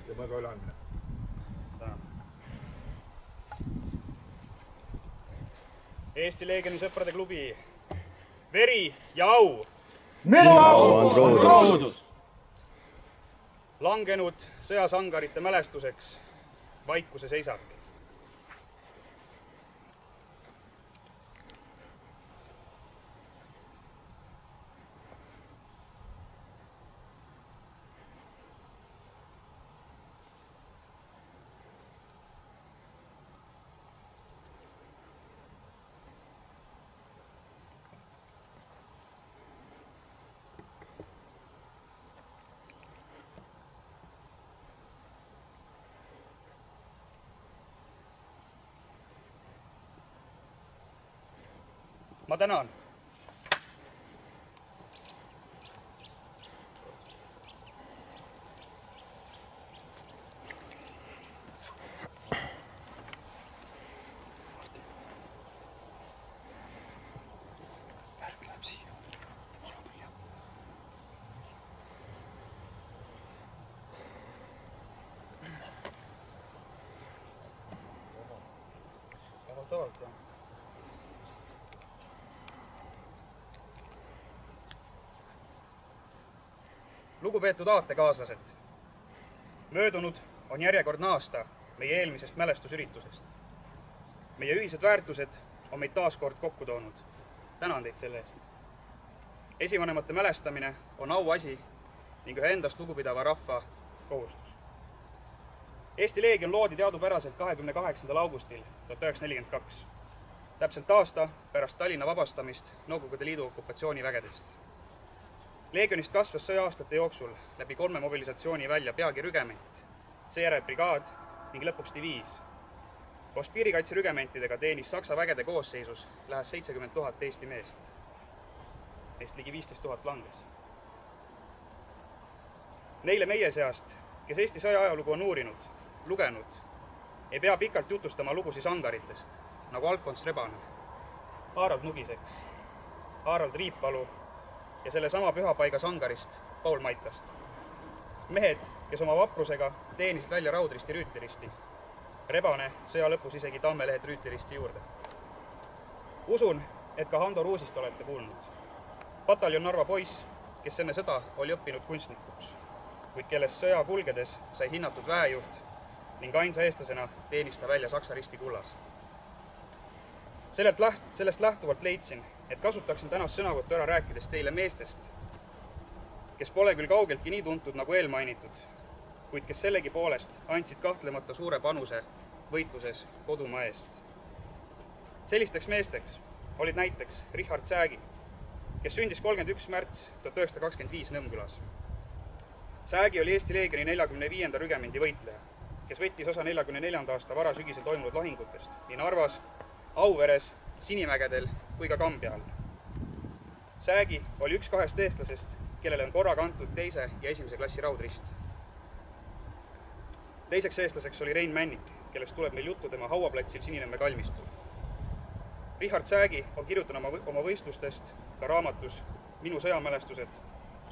ja mõõga üleandmine. Eesti Leegioni sõprade klubi veri ja au! Minu au on truudus! Langenud sõjasangarite mälestuseks vaikuse seisak. Ma tänan. Vabalt, jah. Lugupeetud aatekaaslased, möödunud on järjekordne aasta meie eelmisest mälestusüritusest. Meie ühised väärtused on meid taas kord kokku toonud. Tänan teid selle eest. Esivanemate mälestamine on auasi ning ühe endast lugupidava rahva kohustus. Eesti Leegion loodi teadupäraselt 28. augustil 1942, täpselt aasta pärast Tallinna vabastamist Nõukogude Liidu okupatsioonivägedest. Leegionist kasvas sõja-aastate jooksul läbi 3 mobilisatsiooni välja peagi rügement, seejärel brigaad ning lõpuks diviis. Koos piirikaitserügementidega teenis Saksa vägede koosseisus lähes 70 000 Eesti meest. Neist ligi 15 000 langes. Neile meie seast, kes Eesti sõja ajalugu on uurinud, lugenud, ei pea pikalt jutustama lugusi sangaritest, nagu Alfons Rebane, Harald Nugiseks, Harald Riipalu ja selle sama pühapaiga sangarist Paul Maikast. Mehed, kes oma vaprusega teenisid välja Raudristi rüütliristi. Rebane sõja lõpus isegi Tammelehed rüütliristi juurde. Usun, et ka Hando Ruusist olete kuulnud. Pataljon Narva poiss, kes enne sõda oli õppinud kunstnikuks, kuid kellest sõja kulgedes sai hinnatud väejuht ning ainsa eestlasena teenis ta välja Saksa risti kullas. Sellest lähtuvalt leidsin, et kasutaksin tänast sõnavõttu ära rääkides teile meestest, kes pole küll kaugeltki nii tuntud nagu eelmainitud, kuid kes sellegi poolest andsid kahtlemata suure panuse võitluses kodumaa eest. Sellisteks meesteks olid näiteks Richard Säägi, kes sündis 31. märts 1925 Nõmmkülas. Säägi oli Eesti Leegioni 45. rügemendi võitleja, kes võttis osa 44. aasta varasügisel toimunud lahingutest nii Narvas, Auveres, Sinimägedel kui ka Kambjal. Säägi oli üks 2 eestlasest, kellele on korraga antud 2. ja 1. klassi raudrist. Teiseks eestlaseks oli Rein Männik, kellest tuleb meil juttu tema hauaplatsil Sininõmme kalmistul. Richard Säägi on kirjutanud oma võistlustest ka raamatus Minu sõjamälestused,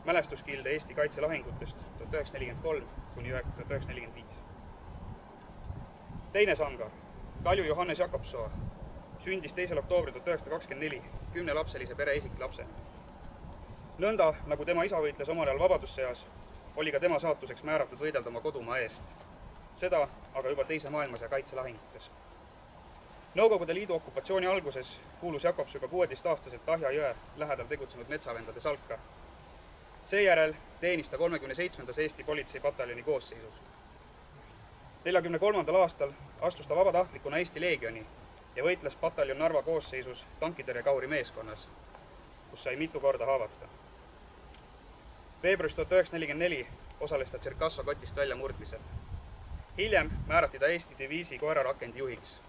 mälestuskilde Eesti kaitselahingutest 1943 kuni 1945. Teine sangar, Kalju Johannes Jakobsoo, sündis 2. oktoobril 1924 10-lapselise pere esiklapsena. Nõnda, nagu tema isa võitles omal ajal vabadussõjas, oli ka tema saatuseks määratud võidelda oma kodumaa eest. Seda aga juba 2. maailmasõja kaitselahingutes. Nõukogude Liidu okupatsiooni alguses kuulus Jakobsoo ka 16-aastaselt Ahja jõe lähedal tegutsenud metsavendade salka. Seejärel teenis ta 37. Eesti politseipataljoni koosseisus. 43. aastal astus ta vabatahtlikuna Eesti Leegioni ja võitles pataljon Narva koosseisus tankitõrjekauri meeskonnas, kus sai mitu korda haavata. Veebruaris 1944 osales ta Tšerkasso kotist välja murdmisel. Hiljem määrati ta Eesti diviisi koerarakendi juhiks.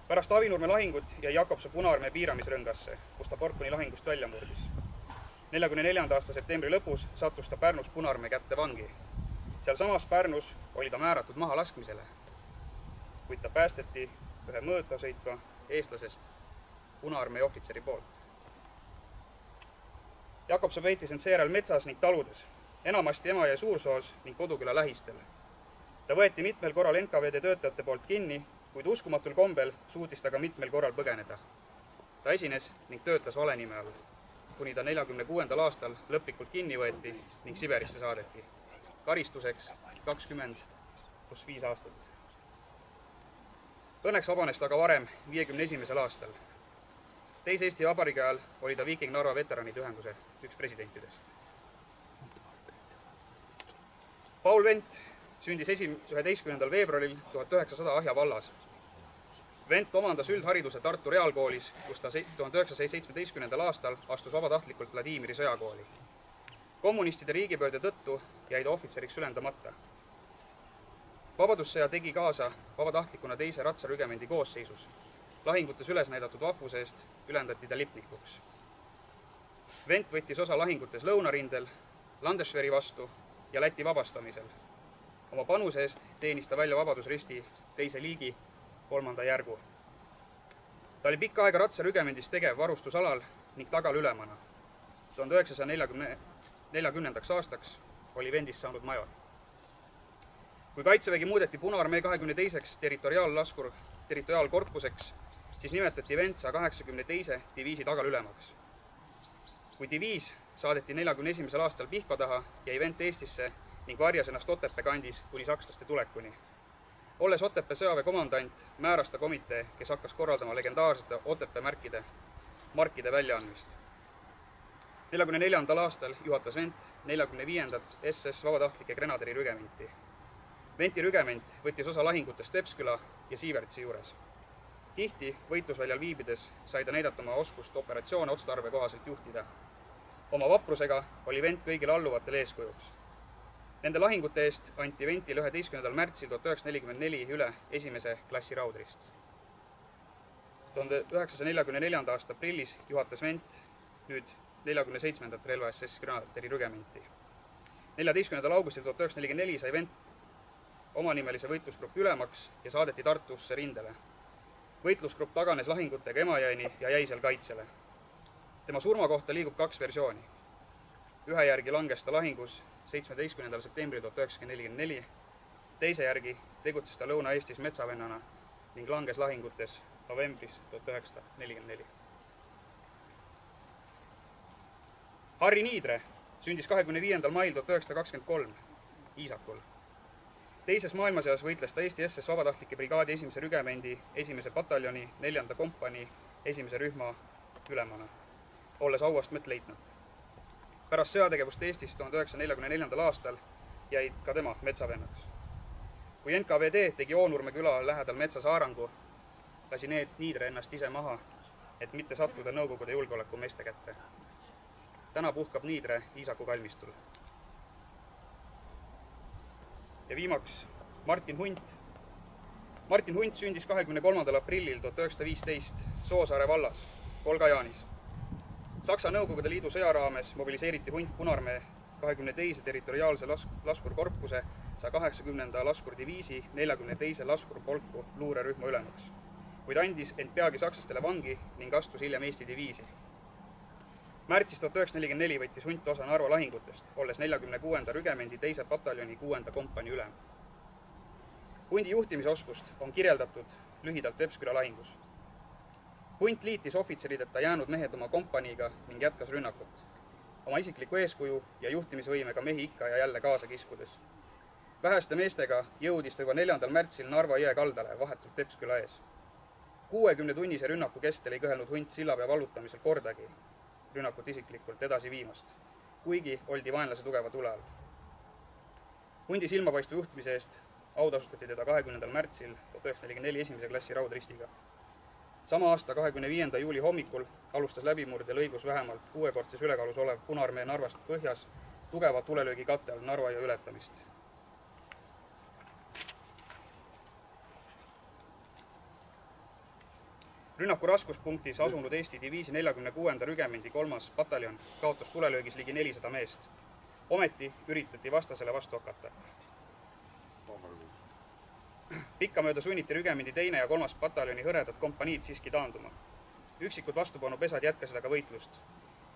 Pärast Avinurme lahingut jäi Jakobsoo Punaarmee piiramisrõngasse, kus ta Porkuni lahingust välja murdis. 44. aasta septembri lõpus sattus ta Pärnus Punaarmee kätte vangi. Seal samas Pärnus oli ta määratud maha laskmisele, kuid ta päästeti ühe mõõta sõitva eestlasest Punaarmee ohvitseri poolt. Jakobsoo peitis end seejärel metsas ning taludes, enamasti Emajõe Suursoos ning Koduküla lähistel. Ta võeti mitmel korral NKVD töötajate poolt kinni, kuid uskumatul kombel suutis ta ka mitmel korral põgeneda. Ta esines ning töötas vale nime all, kuni ta 46. aastal lõplikult kinni võeti ning Siberisse saadeti. Karistuseks 20+5 aastat. Õnneks vabanes ta ka varem 51. aastal. Teise Eesti Vabariigi ajal oli ta Viiking Narva veteranide ühenduse üks presidentidest. Paul Vent sündis 11. veebruaril 1900 Ahja vallas. Vent omandas üldhariduse Tartu Reaalkoolis, kus ta 1917. aastal astus vabatahtlikult Vladimiri sõjakooli. Kommunistide riigipöörde tõttu jäi ta ohvitseriks ülendamata. Vabadussõja tegi kaasa vabatahtlikuna teise ratsarügemendi koosseisus. Lahingutes üles näidatud vahvuse eest ülendati ta lipnikuks. Vent võttis osa lahingutes Lõunarindel, Landesveri vastu ja Läti vabastamisel. Oma panuse eest teenis ta välja Vabadusristi teise liigi 3. järgu. Ta oli pikka aega ratsarügemendis tegev varustusalal ning tagaülemana. 1940. aastaks oli Vendist saanud major. Kui Kaitsevägi muudeti Punaarmee 22. territoriaalkorpuseks, siis nimetati Vent 182. diviisi tagaülemaks. Kui diviis saadeti 41. aastal Pihkva taha, jäi Vent Eestisse ning varjas ennast Otepää kandis kuni sakslaste tulekuni. Olles Otepää sõjaväe komandant, määras ta komitee, kes hakkas korraldama legendaarsete Otepää markide väljaandmist. 1944. aastal juhatas Vent 45. SS vabatahtlike grenaderi rügementi. Venti rügement võttis osa lahingutest Vepsküla ja Siivertsi juures. Tihti võitlusväljal viibides sai ta näidata oma oskust operatsioone otstarbe kohaselt juhtida. Oma vaprusega oli Vent kõigile alluvatele eeskujuks. Nende lahingute eest anti Ventile 11. märtsil 1944 üle esimese klassi raudrist. 1944. aasta aprillis juhatas Vent nüüd 47. relva SS grenaderi rügementi. 14. augustil 1944 sai Vent omanimelise võitlusgrupi ülemaks ja saadeti Tartusse rindele. Võitlusgrupp taganes lahingutega Emajõeni ja jäi seal kaitsele. Tema surma kohta liigub 2 versiooni. Ühe järgi langes ta lahingus 17. septembril 1944, teise järgi tegutses ta Lõuna-Eestis metsavennana ning langes lahingutes novembris 1944. Harri Niidre sündis 25. mail 1923 Iisakul. Teises maailmasõjas võitles ta Eesti SS vabatahtlike brigaadi 1. rügemendi 1. pataljoni 4. kompanii 1. rühma ülemana, olles auastmet leitnant. Pärast sõjategevust Eestis 1944. aastal jäi ka tema metsavennaks. Kui NKVD tegi Oonurme küla lähedal metsas haarangu, lasi Niidre ennast ise maha, et mitte sattuda Nõukogude julgeolekumeeste kätte. Täna puhkab Niidre Iisaku kalmistul. Ja viimaks Martin Hunt. Martin Hunt sündis 23. aprillil 1915 Soosaare vallas, Kolga-Jaanis. Saksa Nõukogude Liidu sõja raames mobiliseeriti Hunt Punaarmee 22. territoriaalse laskurkorpuse 180. laskurdiviisi 42. laskurpolku luurerühma ülemaks, kuid andis end peagi sakslastele vangi ning astus hiljem Eesti diviisi. Märtsis 1944 võttis Hunt osa Narva lahingutest, olles 46. rügemendi 2. pataljoni 6. kompanii ülem. Hundi juhtimisoskust on kirjeldatud lühidalt Vepsküla lahingus. Hunt liitis ohvitserideta jäänud mehed oma kompaniiga ning jätkas rünnakut. Oma isikliku eeskuju ja juhtimisvõimega mehi ikka ja jälle kaasa kiskudes. Väheste meestega jõudis ta juba 4. märtsil Narva jõe kaldale vahetult Vepsküla ees. 60-tunnise rünnaku kestel ei kõhelnud Hunt sillapea vallutamisel kordagi rünnakut isiklikult edasi viimast, kuigi oldi vaenlase tugeva tule all. Hundi silmapaistva juhtimise eest autasustati teda 20. märtsil 1944 1. klassi raudristiga. Sama aasta 25. juuli hommikul alustas läbimurdel õigus vähemalt 6-kordses ülekaalus olev Punaarmee Narvast põhjas tugeva tulelöögi katte all Narva jõe ületamist. Rünnaku raskuspunktis asunud Eesti diviisi 46. rügemendi 3. pataljon kaotas tulelöögis ligi 400 meest. Ometi üritati vastasele vastu hakata. Pikkamööda sunniti rügemendi 2. ja 3. pataljoni hõredad kompaniid siiski taanduma. Üksikud vastupanupesad jätkasid aga võitlust.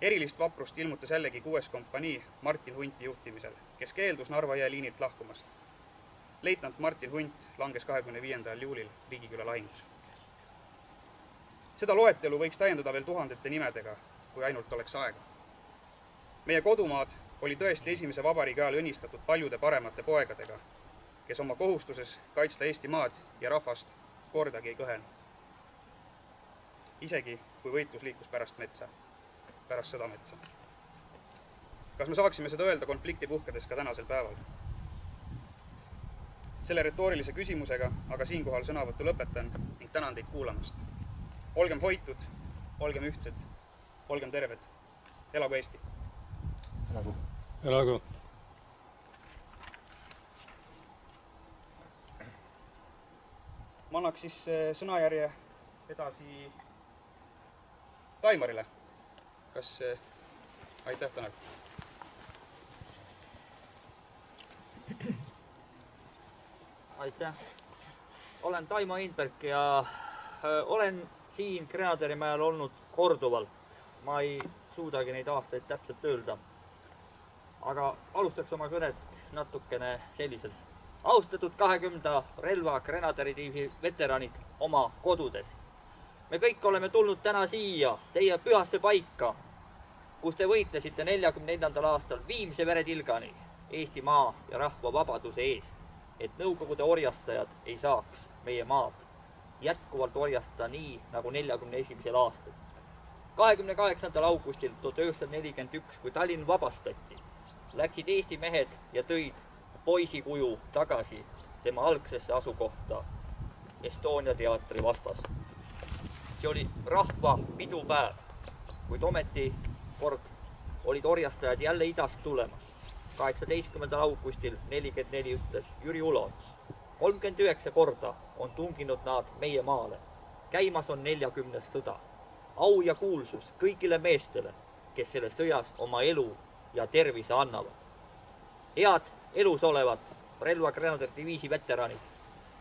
Erilist vaprust ilmutas jällegi 6. kompanii Martin Hunti juhtimisel, kes keeldus Narva jõe liinilt lahkumast. Leitnant Martin Hunt langes 25. juulil Riigiküla lahingus. Seda loetelu võiks täiendada veel tuhandete nimedega, kui ainult oleks aega. Meie kodumaad oli tõesti esimese vabariigi ajal õnnistatud paljude paremate poegadega, kes oma kohustuses kaitsta Eesti maad ja rahvast kordagi ei kõhelnud. Isegi kui võitlus liikus pärast sõdametsa. Kas me saaksime seda öelda konflikti puhkedes ka tänasel päeval? Selle retoorilise küsimusega aga siinkohal sõnavõttu lõpetan ning tänan teid kuulamast. Olgem hoitud, olgem ühtsed, olgem terved. Elagu Eesti! Elagu! Ma annaks siis sõnajärje edasi Taimarile. Aitäh, Tanel! Aitäh! Olen Taimo Hindberg ja olen siin Grenaderimäel olnud korduvalt. Ma ei suudagi neid aastaid täpselt öelda. Aga alustaks oma kõnet natukene selliselt. Austatud 20. relva Grenaderidiivi veteranid oma kodudes. Me kõik oleme tulnud täna siia, teie pühasse paika, kus te võitlesite 44. aastal viimse veretilgani Eesti maa ja rahva vabaduse eest, et Nõukogude orjastajad ei saaks meie maad jätkuvalt orjastada nii nagu 41. aastal. 28. augustil 1941, kui Tallinn vabastati, läksid Eesti mehed ja tõid poisikuju tagasi tema algsesse asukohta Estonia teatri vastas. See oli rahva pidupäev, kuid ometi kord olid orjastajad jälle idast tulemas. 18. augustil 44 ütles Jüri Ulots. 39 korda on tunginud nad meie maale. Käimas on 40. sõda. Au ja kuulsus kõigile meestele, kes selles sõjas oma elu ja tervise annavad. Head elus olevat relva Grenaderidiviisi veteranid,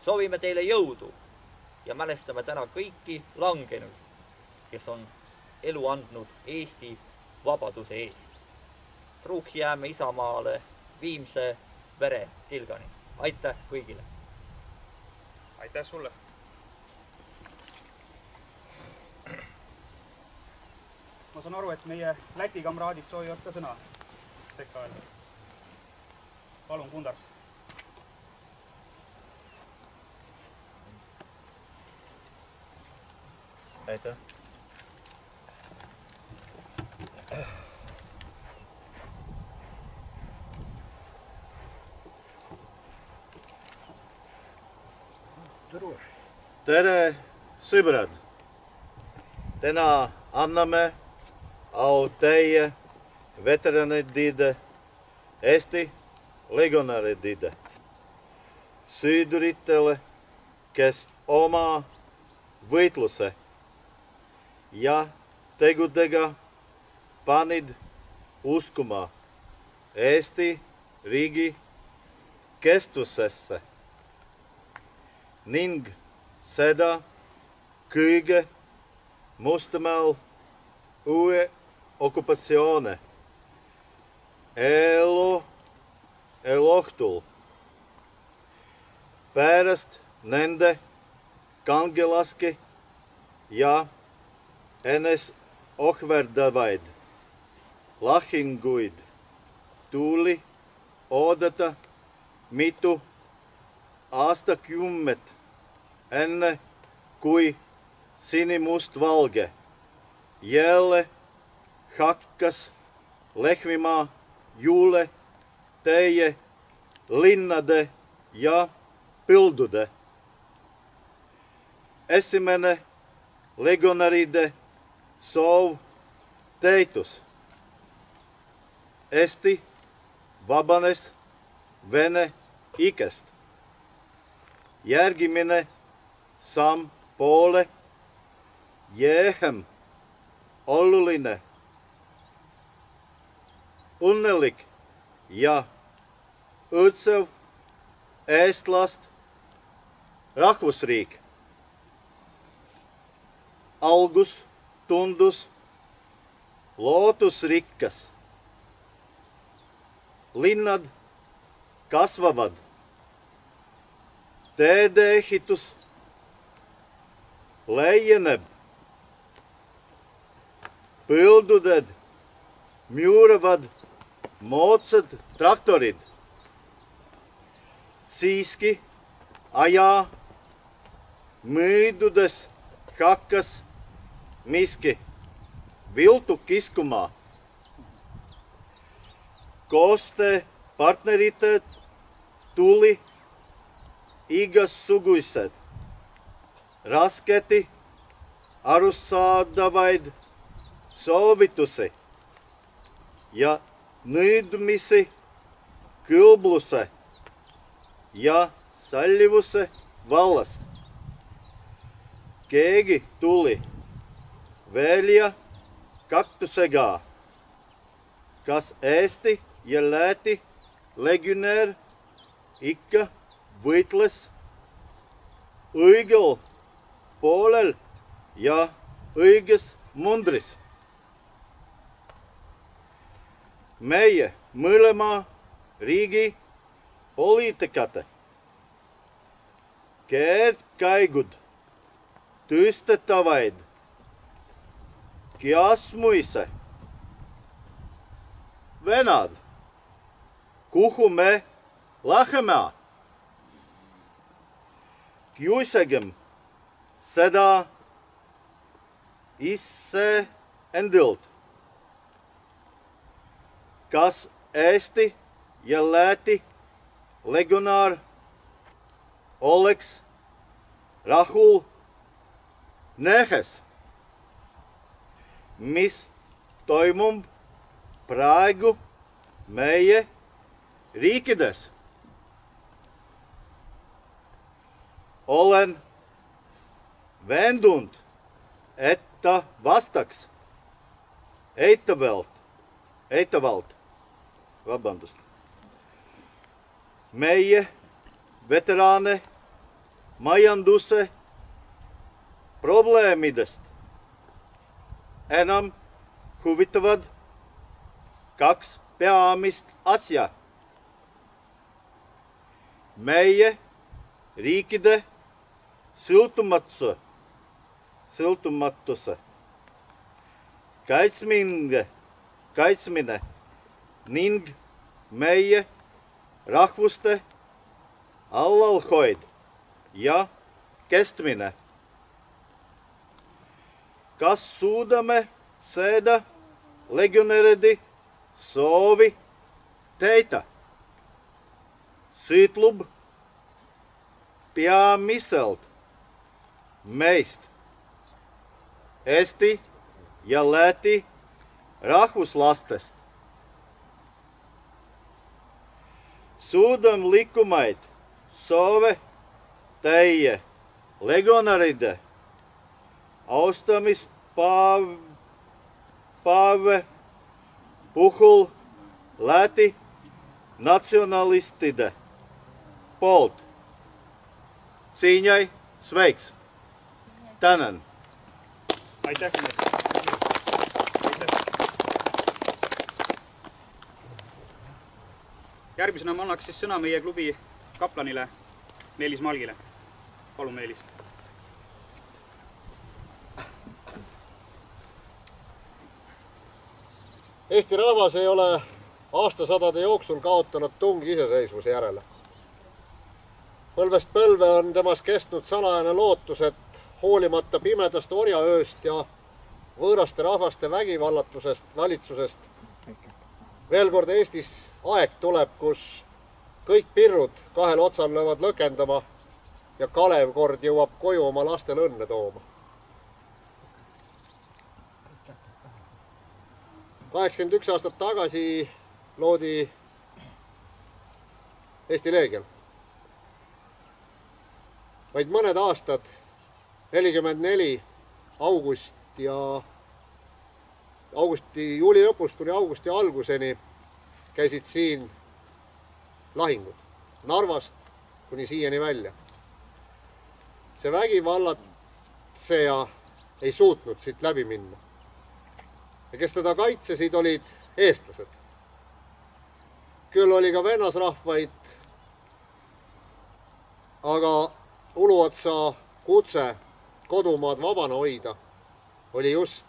soovime teile jõudu ja mälestame täna kõiki langenud, kes on elu andnud Eesti vabaduse eest. Truuks jääme isamaale viimse vere tilgani. Aitäh kõigile! Aitäh sulle! Ma saan aru, et meie Läti kamraadid soovivad ka sõna sekka öelda. Palun, Kundars! Aitäh! Tere, sõbrad! Täna anname au teie veteranidide, Eesti legionäridide, sõduritele, kes oma võitluse ja tegudega panid uskuma Eesti riigi kestvusesse ning seda kõige Mustamaal uue okupatsioone elohtul pärast nende kangelaski ja enesohverdavaid lahinguid tuli oodata mitu aastakümmet enne kui sinimustvalge jälle hakkas lehvima juule teie linnade ja põldude. Esimene legionäride soov täitus. Eesti vabanes Vene ikest. Järgimine samm poole jähem oluline, õnnelik ja õõtsev eestlast rahvusriik. Algus tundus lootusrikkas. Linnad kasvavat. Teedeehitus laajeneb. Põldudel müürävad moodsad traktorid. Siiski ajaa möödudes hakkas miski viltu kiskuma. Koostöö partneritelt tuli igassuguiset rasketi arusaadavaid soovitusi ja nõudmisi kõlbluse ja sallivuse vallast. Keegi tuli välja kaktusega, kas Eesti ja Läti legionäär ikka võitles õigel poolel ja õiges mundris. Meie mõlema riigi poliitikate keerdkäigud tõstetavaid kiasmuise venad, kuhu me läheme. Küsigem seda iseendalt. Kas Eesti ja Läti legionäär oleks rahul nähes, mis toimub praegu meie riikides? Olen veendunud, et ta vastaks eitavalt. Vabandust. Meie veteraane majanduse probleemidest enam huvitavad kaks peamist asja. Meie riikide sõltumatuse kaitsmine ning meie rahvuste alalhoid ja kestmine. Kas suudame seda legionäride soovi täita? Sõltub peamiselt meist, Eesti ja Läti rahvuslastest. Südamlikumaid soove teie legionäride austamispäeva puhul Läti natsionalistide poolt. Cīņai sveiks! Tänan! Aitäh! Järgmisena ma annaks siis sõna meie klubi kaplanile Meelis Malgile. Palun, Meelis. Eesti rahvas ei ole aastasadade jooksul kaotanud tungi iseseisvuse järele. Põlvest põlve on temas kestnud salajane lootus, et hoolimata pimedast orjaööst ja võõraste rahvaste vägivallatusest, valitsusest, veel kord Eestis aeg tuleb, kus kõik pirrud kahel otsal löövad lõkendama ja Kalev kord jõuab koju oma lastele õnne tooma. 81 aastat tagasi loodi Eesti Leegion. Vaid mõned aastad, 44 juuli lõpust kuni augusti alguseni käisid siin lahingud Narvast kuni siiani välja. See vägivallatseja ei suutnud siit läbi minna. ja kes teda kaitsesid, olid eestlased. Küll oli ka vennasrahvaid, aga Uluotsa kutse kodumaad vabana hoida oli just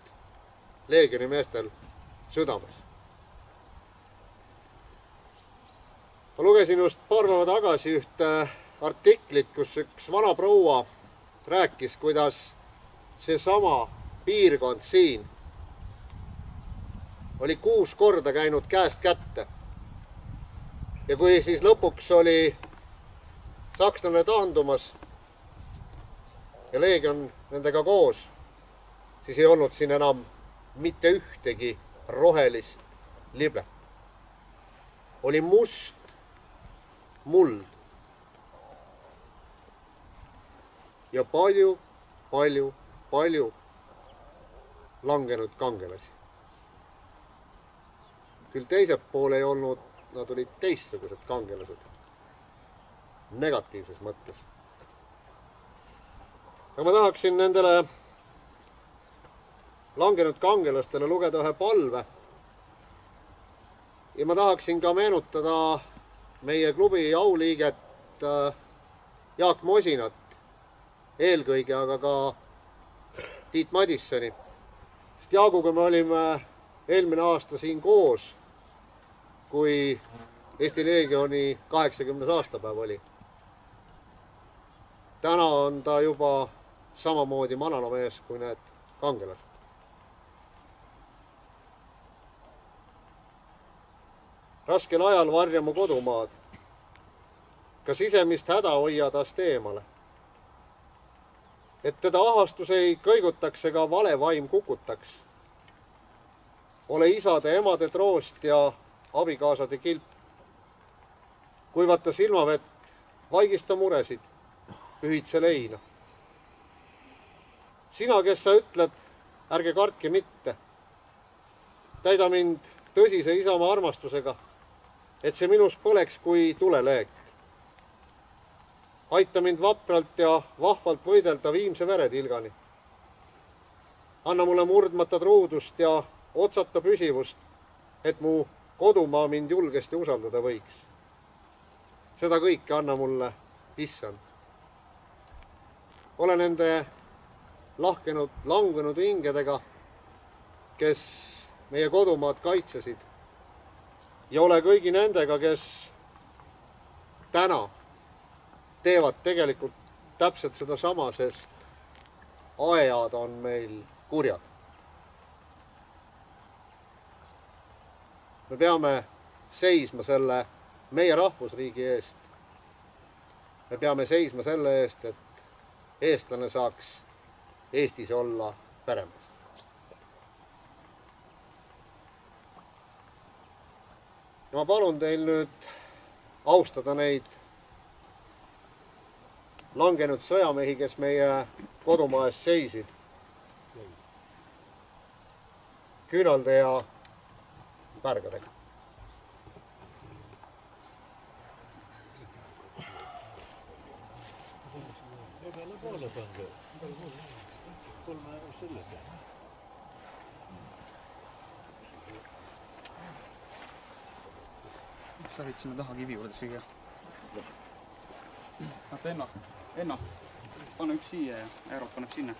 leegioni meestel südames. Ma lugesin just paar päeva tagasi ühte artiklit, kus üks vana proua rääkis, kuidas seesama piirkond siin oli 6 korda käinud käest kätte. Ja kui siis lõpuks oli sakslane taandumas ja leegion nendega koos, siis ei olnud siin enam mitte ühtegi rohelist liblet. Oli must muld ja palju langenud kangelasi. Küll teiselt pool ei olnud, nad olid teistsugused kangelased, negatiivses mõttes. Ja ma tahaksin nendele langenud kangelastele lugeda ühe palve. Ja ma tahaksin ka meenutada meie klubi auliiget Jaak Mosinat, eelkõige aga ka Tiit Madissoni. Sest Jaaguga me olime eelmine aasta siin koos, kui Eesti Leegioni 80. aastapäev oli. Täna on ta juba samamoodi manalamees kui need kangelased. Raskel ajal varja mu kodumaad, ka sisemist häda hoia tast eemale. Et teda ahastus ei kõigutaks ega vale vaim kukutaks. Ole isade, emade troost ja abikaasade kilp. Kuivata silmavett, vaigista muresid, pühitse leina. Sina, kes sa ütled, ärge kartke mitte. Täida mind tõsise isamaa armastusega, et see minus põleks kui tuleleek. Aita mind vapralt ja vahvalt võidelda viimse veretilgani. Anna mulle murdmata truudust ja otsata püsivust, et mu kodumaa mind julgesti usaldada võiks. Seda kõike anna mulle, issand. Ole nende langenud hingedega, kes meie kodumaad kaitsesid. Ja ole kõigi nendega, kes täna teevad tegelikult täpselt seda sama, sest ajad on meil kurjad. Me peame seisma selle meie rahvusriigi eest. Me peame seisma selle eest, et eestlane saaks Eestis olla peremees. Ja ma palun teil nüüd austada neid langenud sõjamehi, kes meie kodumaa ees seisid. Küünalde ja pärgadega. Sa võid sinna taha kivi juurde süüa. Vaata Enno, pane üks siia ja Eerot paneb sinna.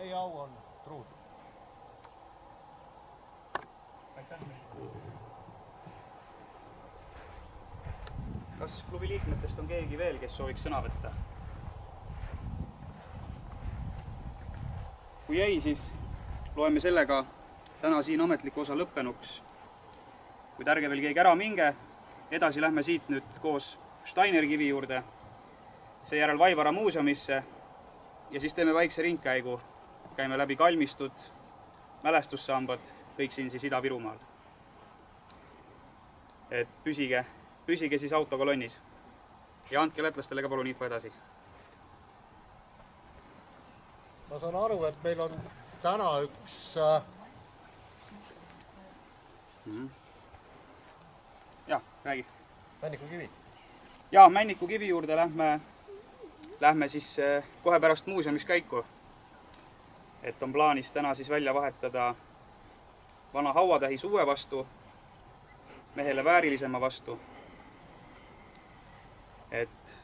Meie au on truud. Kas klubi liikmetest on keegi veel, kes sooviks sõna võtta? Kui ei, siis loeme sellega täna siin ametliku osa lõppenuks. Kuid ärge veel keegi ära minge, edasi lähme siit nüüd koos Steineri kivi juurde, seejärel Vaivara muuseumisse ja siis teeme väikse ringkäigu. Käime läbi kalmistud, mälestussambad, kõik siin siis Ida-Virumaal. Et püsige siis autokolonnis ja andke lätlastele ka palun info edasi. Ma saan aru, et meil on täna üks räägi. Männiku kivi. Ja Männiku kivi juurde lähme siis kohe pärast muuseumis käiku. Et on plaanis täna siis välja vahetada vana hauatähis uue vastu, mehele väärilisema vastu. Et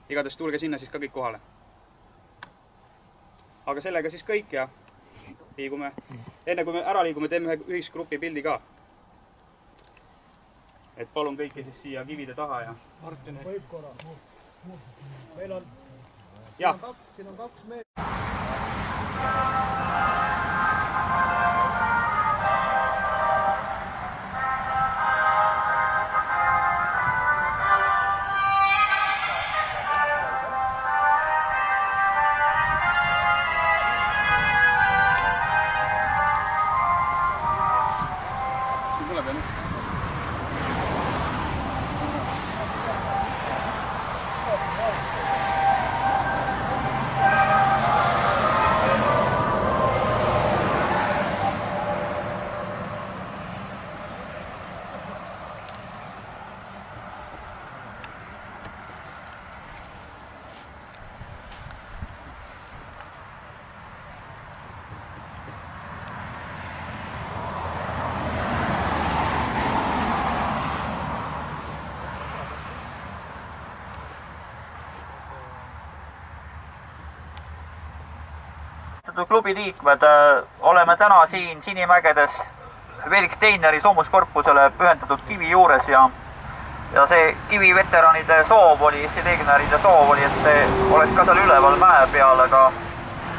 igatahes tulge sinna siis ka kõik kohale. Aga sellega siis kõik ja liigume. Enne kui me ära liigume, teeme ühe ühisgrupi pildi ka. Et palun kõiki siis siia kivide taha ja... Martin, võib korra. Meil on... Ja. Siin on 2 meetrit. Klubi liikmed, oleme täna siin Sinimägedes Felix Steineri soomuskorpusele pühendatud kivi juures ja see kiviveteranide soov oli, Eesti legionäride soov oli, et see oleks ka seal üleval mäe peal, aga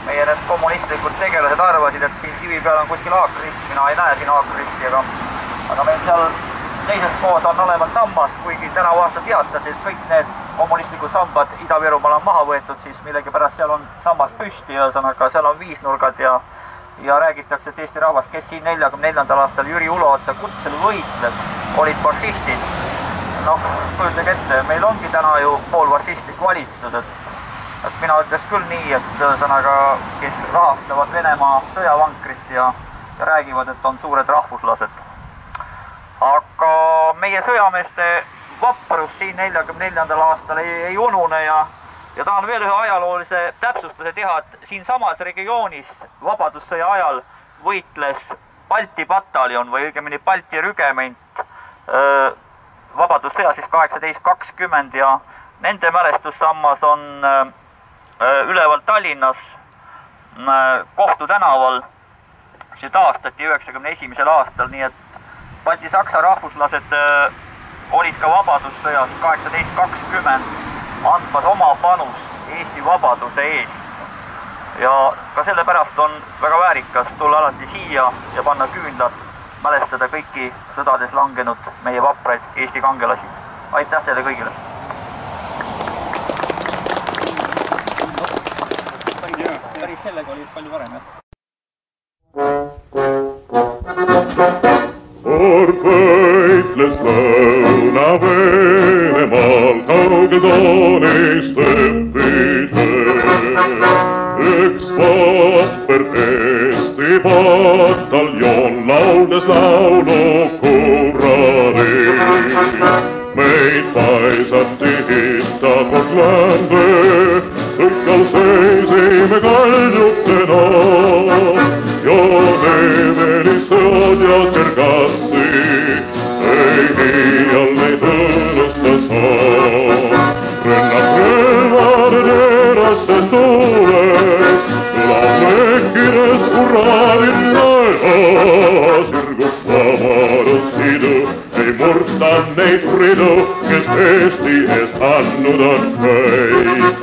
meie need kommunistlikud tegelased arvasid, et siin kivi peal on kuskil haakrist, mina ei näe siin haakristi, aga meil seal teises koos on olemas sammas, kuigi tänavu aasta teatati, et kõik need kommunistlikud sambad Ida-Virumaal on maha võetud, siis millegipärast seal on sammas püsti, ühesõnaga seal on viisnurgad ja räägitakse, et Eesti rahvas, kes siin 44. aastal Jüri Uluotsa kutsel võitles, olid fašistid. Noh, kujutage ette, meil ongi täna ju poolfašistlik valitsus, et mina ütleks küll nii, et ühesõnaga, kes rahastavad Venemaa sõjavankrit ja räägivad, et on suured rahvuslased. Aga meie sõjameeste vaprus siin 44. aastal ei unune ja tahan veel ühe ajaloolise täpsustuse teha, et siin samas regioonis vabadussõja ajal võitles Balti pataljon või õigemini Balti rügement vabadussõja siis 1820 ja nende mälestussammas on üleval Tallinnas Kohtu tänaval, see taastati 91. aastal, nii et Balti-Saksa rahvuslased olid ka vabadussõjas 1820 andmas oma panust Eesti vabaduse eest. Ja ka sellepärast on väga väärikas tulla alati siia ja panna küünlad, mälestada kõiki sõdades langenud meie vapraid Eesti kangelasi. Aitäh teile kõigile! Päris sellega oli palju varem, jah? Kord võitles Lõuna-Venemaal kaugel toonist õppidel. Üks vapper Eesti pataljon lauldes laulu kuradi. Meid paisati hitta kord lände, kõikjal seisime kaljutena. Ja Nevelisod ja Tšergassi ei hiial neid õnnusta saa. Rünnak relvade terasses tuules, kõlab lekkides hurraalinna ja sirgub vabadussidu, ei murta neid ridu, kes Eesti eest andnud on kõik.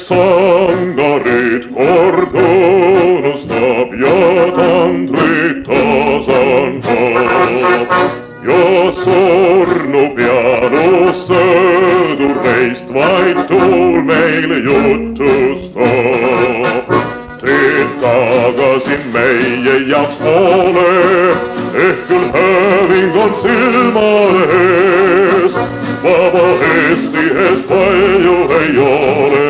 Sangarit kord unustab ja tandrit tasandab ja surnub janus sõdur neist vaid tuul meile jutustab. Teed tagasi meie jaoks poole, ehk küll häving on silmade ees. Vaba Eesti eest palju ei ole,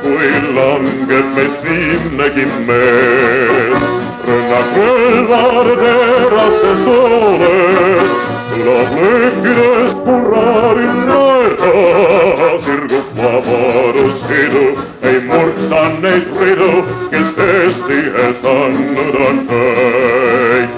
kui langeb meist viimnegi mees. Rünnak relvade terasses tooles, kõlab löökidest murraarin naerda. Sirgub vabadushidu, ei murta neid ridu, kes Eesti eest andnud on kõik.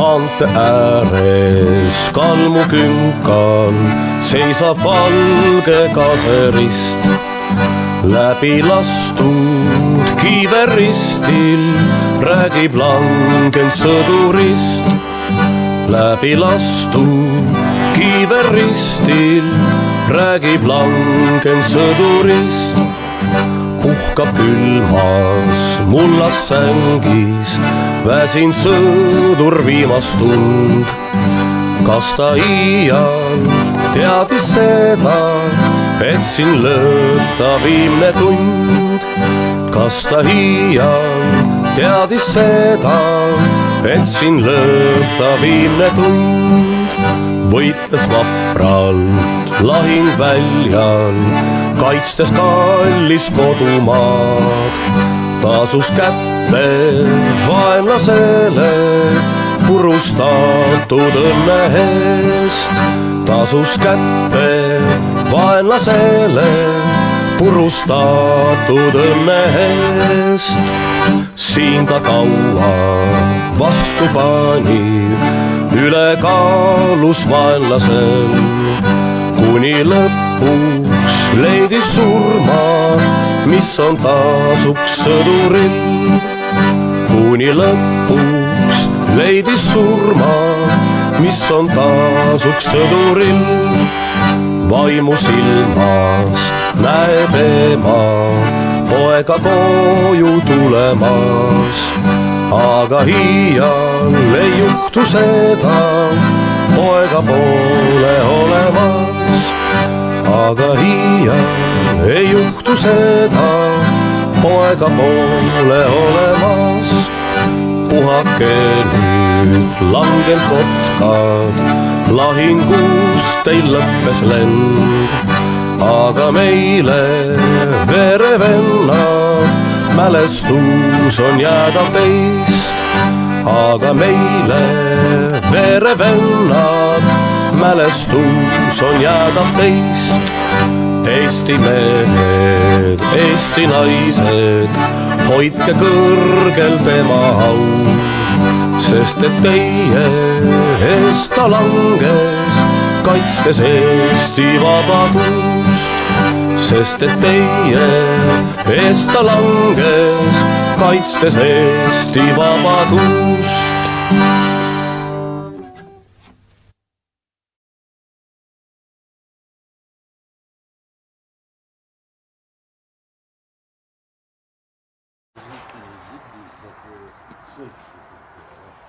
Maante ääres kalmukünkal seisab valge kaserist. Läbi lastud kiiveristil räägib langenud sõdurist. Läbi lastud kiiveristil räägib langenud sõdurist. Puhkab külmas mullas sängis, väsin sõdur viimast tund. Kas ta iial teadis seda, et siin lööb ta viimne tund? Kas ta iial teadis seda, et siin lööb ta viimne tund? Võitles vapralt lahingväljal, kaitstes kallis kodumaad. Tasus kätte vaenlasele purustatud õnne eest. Tasus kätte vaenlasele purustatud õnne eest. Siin ta kaua vastu pani ülekaalus vaenlasel, kuni lõpuks leidis surma, mis on tasuks sõduril. Kuni lõpuks leidis surma, mis on tasuks sõduril. Vaimu silmas näeb ema poega koju tulemas, aga iial ei juhtu seda poega poole olemas. Aga iial ei juhtu seda poega poole olemas. Puhake nüüd langenud kotkad, lahingust teil lõppes lend. Aga meile verevennad, mälestus on jäädav teist. Aga meile verevennad, mälestus on jäädav teist. Eesti mehed, Eesti naised, hoidke kõrgel tema au, sest et teie eest ta langes, kaitstes Eesti vabadust. Sest et teie eest ta langes, kaitstes Eesti vabadust.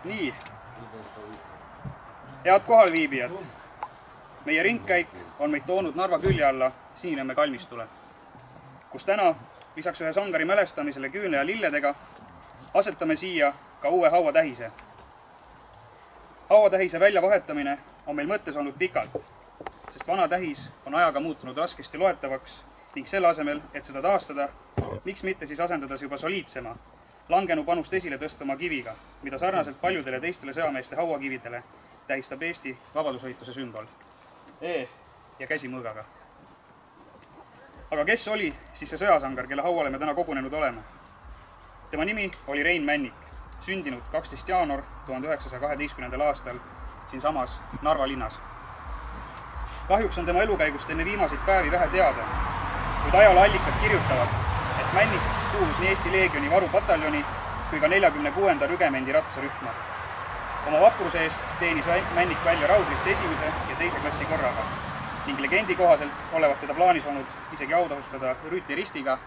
Nii, head kohalviibijad, meie ringkäik on meid toonud Narva külje alla Sinimäe kalmistule, kus täna lisaks ühe sangari mälestamisele küünle ja lilledega asetame siia ka uue hauatähise. Hauatähise väljavahetamine on meil mõttes olnud pikalt, sest vana tähis on ajaga muutunud raskesti loetavaks ning selle asemel, et seda taastada, miks mitte siis asendades juba soliidsema, langenu panust esile tõstama kiviga, mida sarnaselt paljudele teistele sõjameeste hauakividele tähistab Eesti vabadusvõitluse sümbol. E ja käsi mõõgaga. Aga kes oli siis see sõjasangar, kelle hauale me täna kogunenud oleme? Tema nimi oli Rein Männik, sündinud 12. jaanuar 1912. aastal siinsamas Narva linnas. Kahjuks on tema elukäigust enne viimaseid päevi vähe teada, kuid ajalooallikad kirjutavad, et Männik kuulus nii Eesti Leegioni varupataljoni kui ka 46. rügemendi ratsarühma. Oma vapruse eest teenis Männik välja raudrist esimese ja teise klassi korraga ning legendi kohaselt olevat teda plaanis olnud isegi autasustada rüütli ristiga,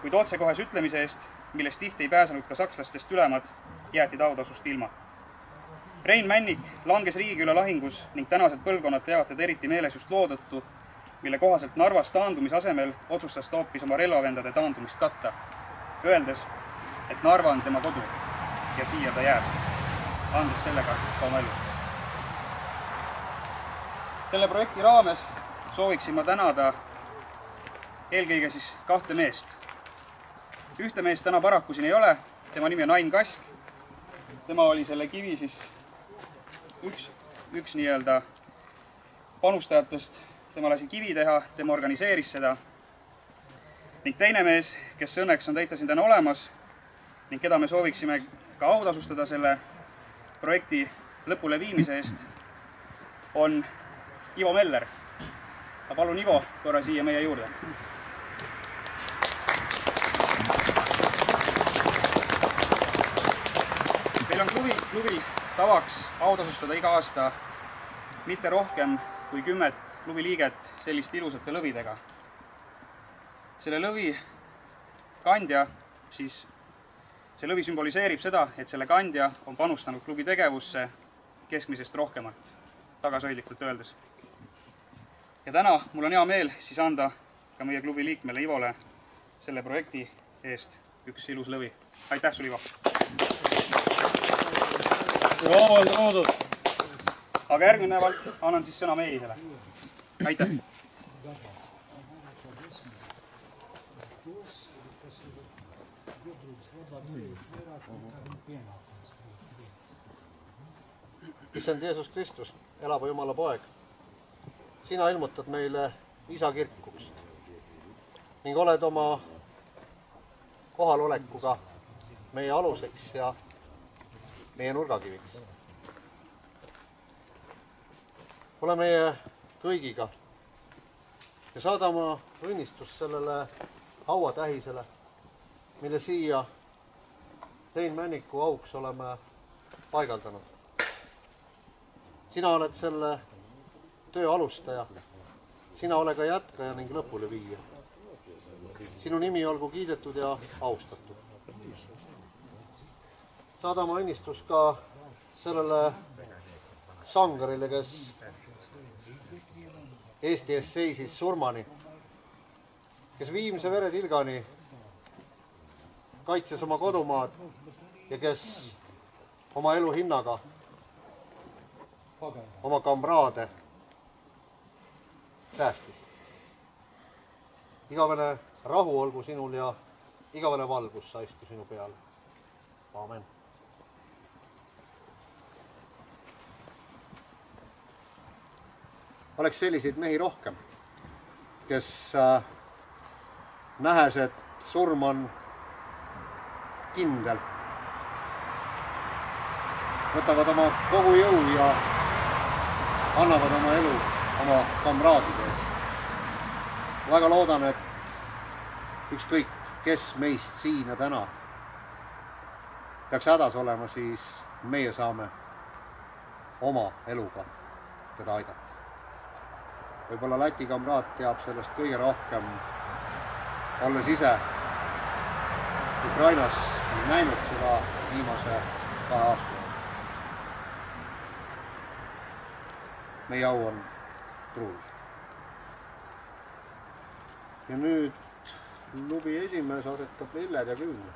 kuid otsekohese ütlemise eest, millest tihti ei pääsenud ka sakslastest ülemad, jäeti ta autasust ilma. Rein Männik langes Riigiküla lahingus ning tänased põlvkonnad peavad teda eriti meeles just loo tõttu, mille kohaselt Narvas taandumise asemel otsustas ta hoopis oma relvavendade taandumist katta, öeldes, et Narva on tema kodu ja siia ta jääb, andes sellega ka oma elu. Selle projekti raames sooviksin ma tänada eelkõige siis kahte meest. Ühte meest täna paraku siin ei ole, tema nimi on Ain Kask. Tema oli selle kivi siis üks nii-öelda panustajatest. Tema lasi kivi teha, tema organiseeris seda. Ning teine mees, kes õnneks on täitsa siin täna olemas ning keda me sooviksime ka autasustada selle projekti lõpule viimise eest, on Ivo Meller. Ma palun Ivo korra siia meie juurde. Meil on klubi tavaks autasustada iga aasta mitte rohkem kui 10 klubi liiget selliste ilusate lõvidega. Selle lõvi kandja, siis see lõvi sümboliseerib seda, et selle kandja on panustanud klubi tegevusse keskmisest rohkemalt, tagasihoidlikult öeldes. Ja täna mul on hea meel siis anda ka meie klubi liikmele Ivole selle projekti eest üks ilus lõvi. Aitäh sul, Ivo! Aga järgnevalt annan siis sõna meie isele. Aitäh! Issand Jeesus Kristus, elava Jumala poeg, sina ilmutad meile isa kirkuks ning oled oma kohalolekuga meie aluseks ja meie nurgakiviks. Ole meie kõigiga ja saada oma õnnistus sellele hauatähisele, mille siia Rein Männiku auks oleme paigaldanud. Sina oled selle töö alustaja, sina ole ka jätkaja ning lõpule viia. Sinu nimi olgu kiidetud ja austatud. Saada oma õnnistus ka sellele sangarile, kes Eesti ees seisis surmani, kes viimse veretilgani kaitses oma kodumaad ja kes oma elu hinnaga oma kamraade säästis. Igavene rahu olgu sinul ja igavene valgus saistu sinu peale. Aamen. Oleks selliseid mehi rohkem, kes nähes, et surm on kindel, võtavad oma kogu jõu ja annavad oma elu oma kamraadide eest. Väga loodan, et ükskõik, kes meist siin ja täna peaks hädas olema, siis meie saame oma eluga teda aidata. Võib-olla Läti kamraad teab sellest kõige rohkem, olles ise Ukrainas näinud seda viimase 2 aasta. Meie au on truus. Ja nüüd klubi esimees asetab lilled ja küünla.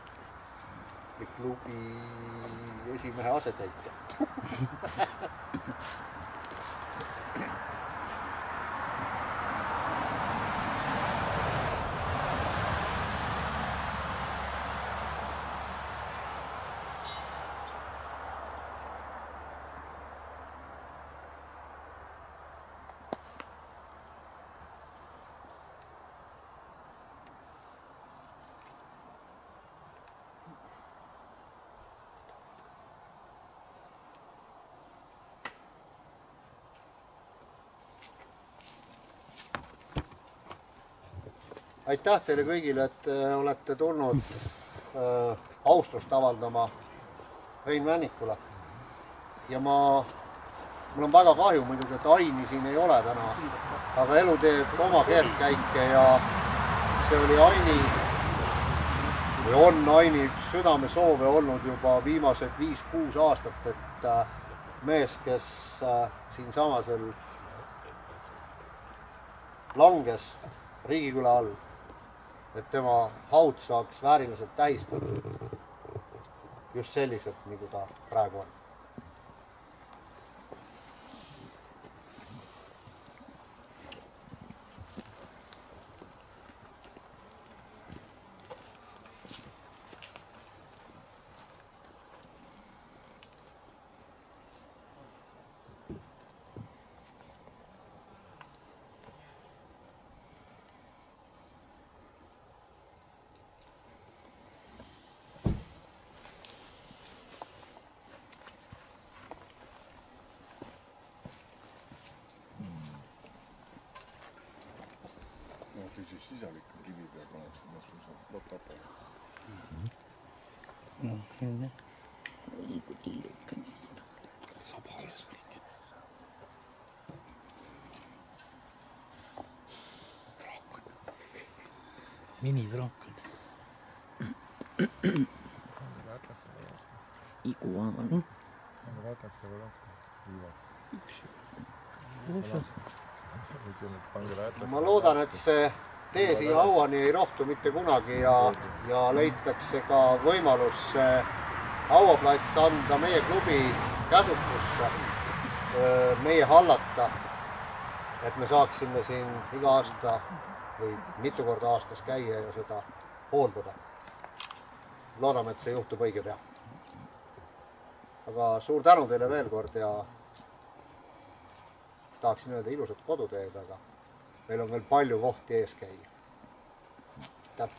Klubi esimehe asetäitja. aitäh teile kõigile, et olete tulnud austust avaldama Rein Vännikule. Ja mul on väga kahju muidugi, et Aini siin ei ole täna, aga elu teeb oma keerdkäike ja see oli Aini või on Aini üks südamesoove olnud juba viimased 5-6 aastat, et mees, kes siinsamasel langes Riigiküla all, et tema haud saaks vääriliselt tähistatud just selliselt, nagu ta praegu on. Sisalik kivi peab olema, saab tapa. No, sinne. Ei kun tillikka. Saab alles rikki. Draakon. Mini-draakon. Iguana. Ma loodan, et see tee siia hauani ei rohtu mitte kunagi ja leitakse ka võimalus hauaplats anda meie klubi käsutusse, meie hallata, et me saaksime siin iga aasta või mitu korda aastas käia ja seda hooldada. Loodame, et see juhtub õige pea. Aga suur tänu teile veel kord ja tahaksin öelda ilusat koduteed, aga meil on veel palju kohti ees käia. Täp.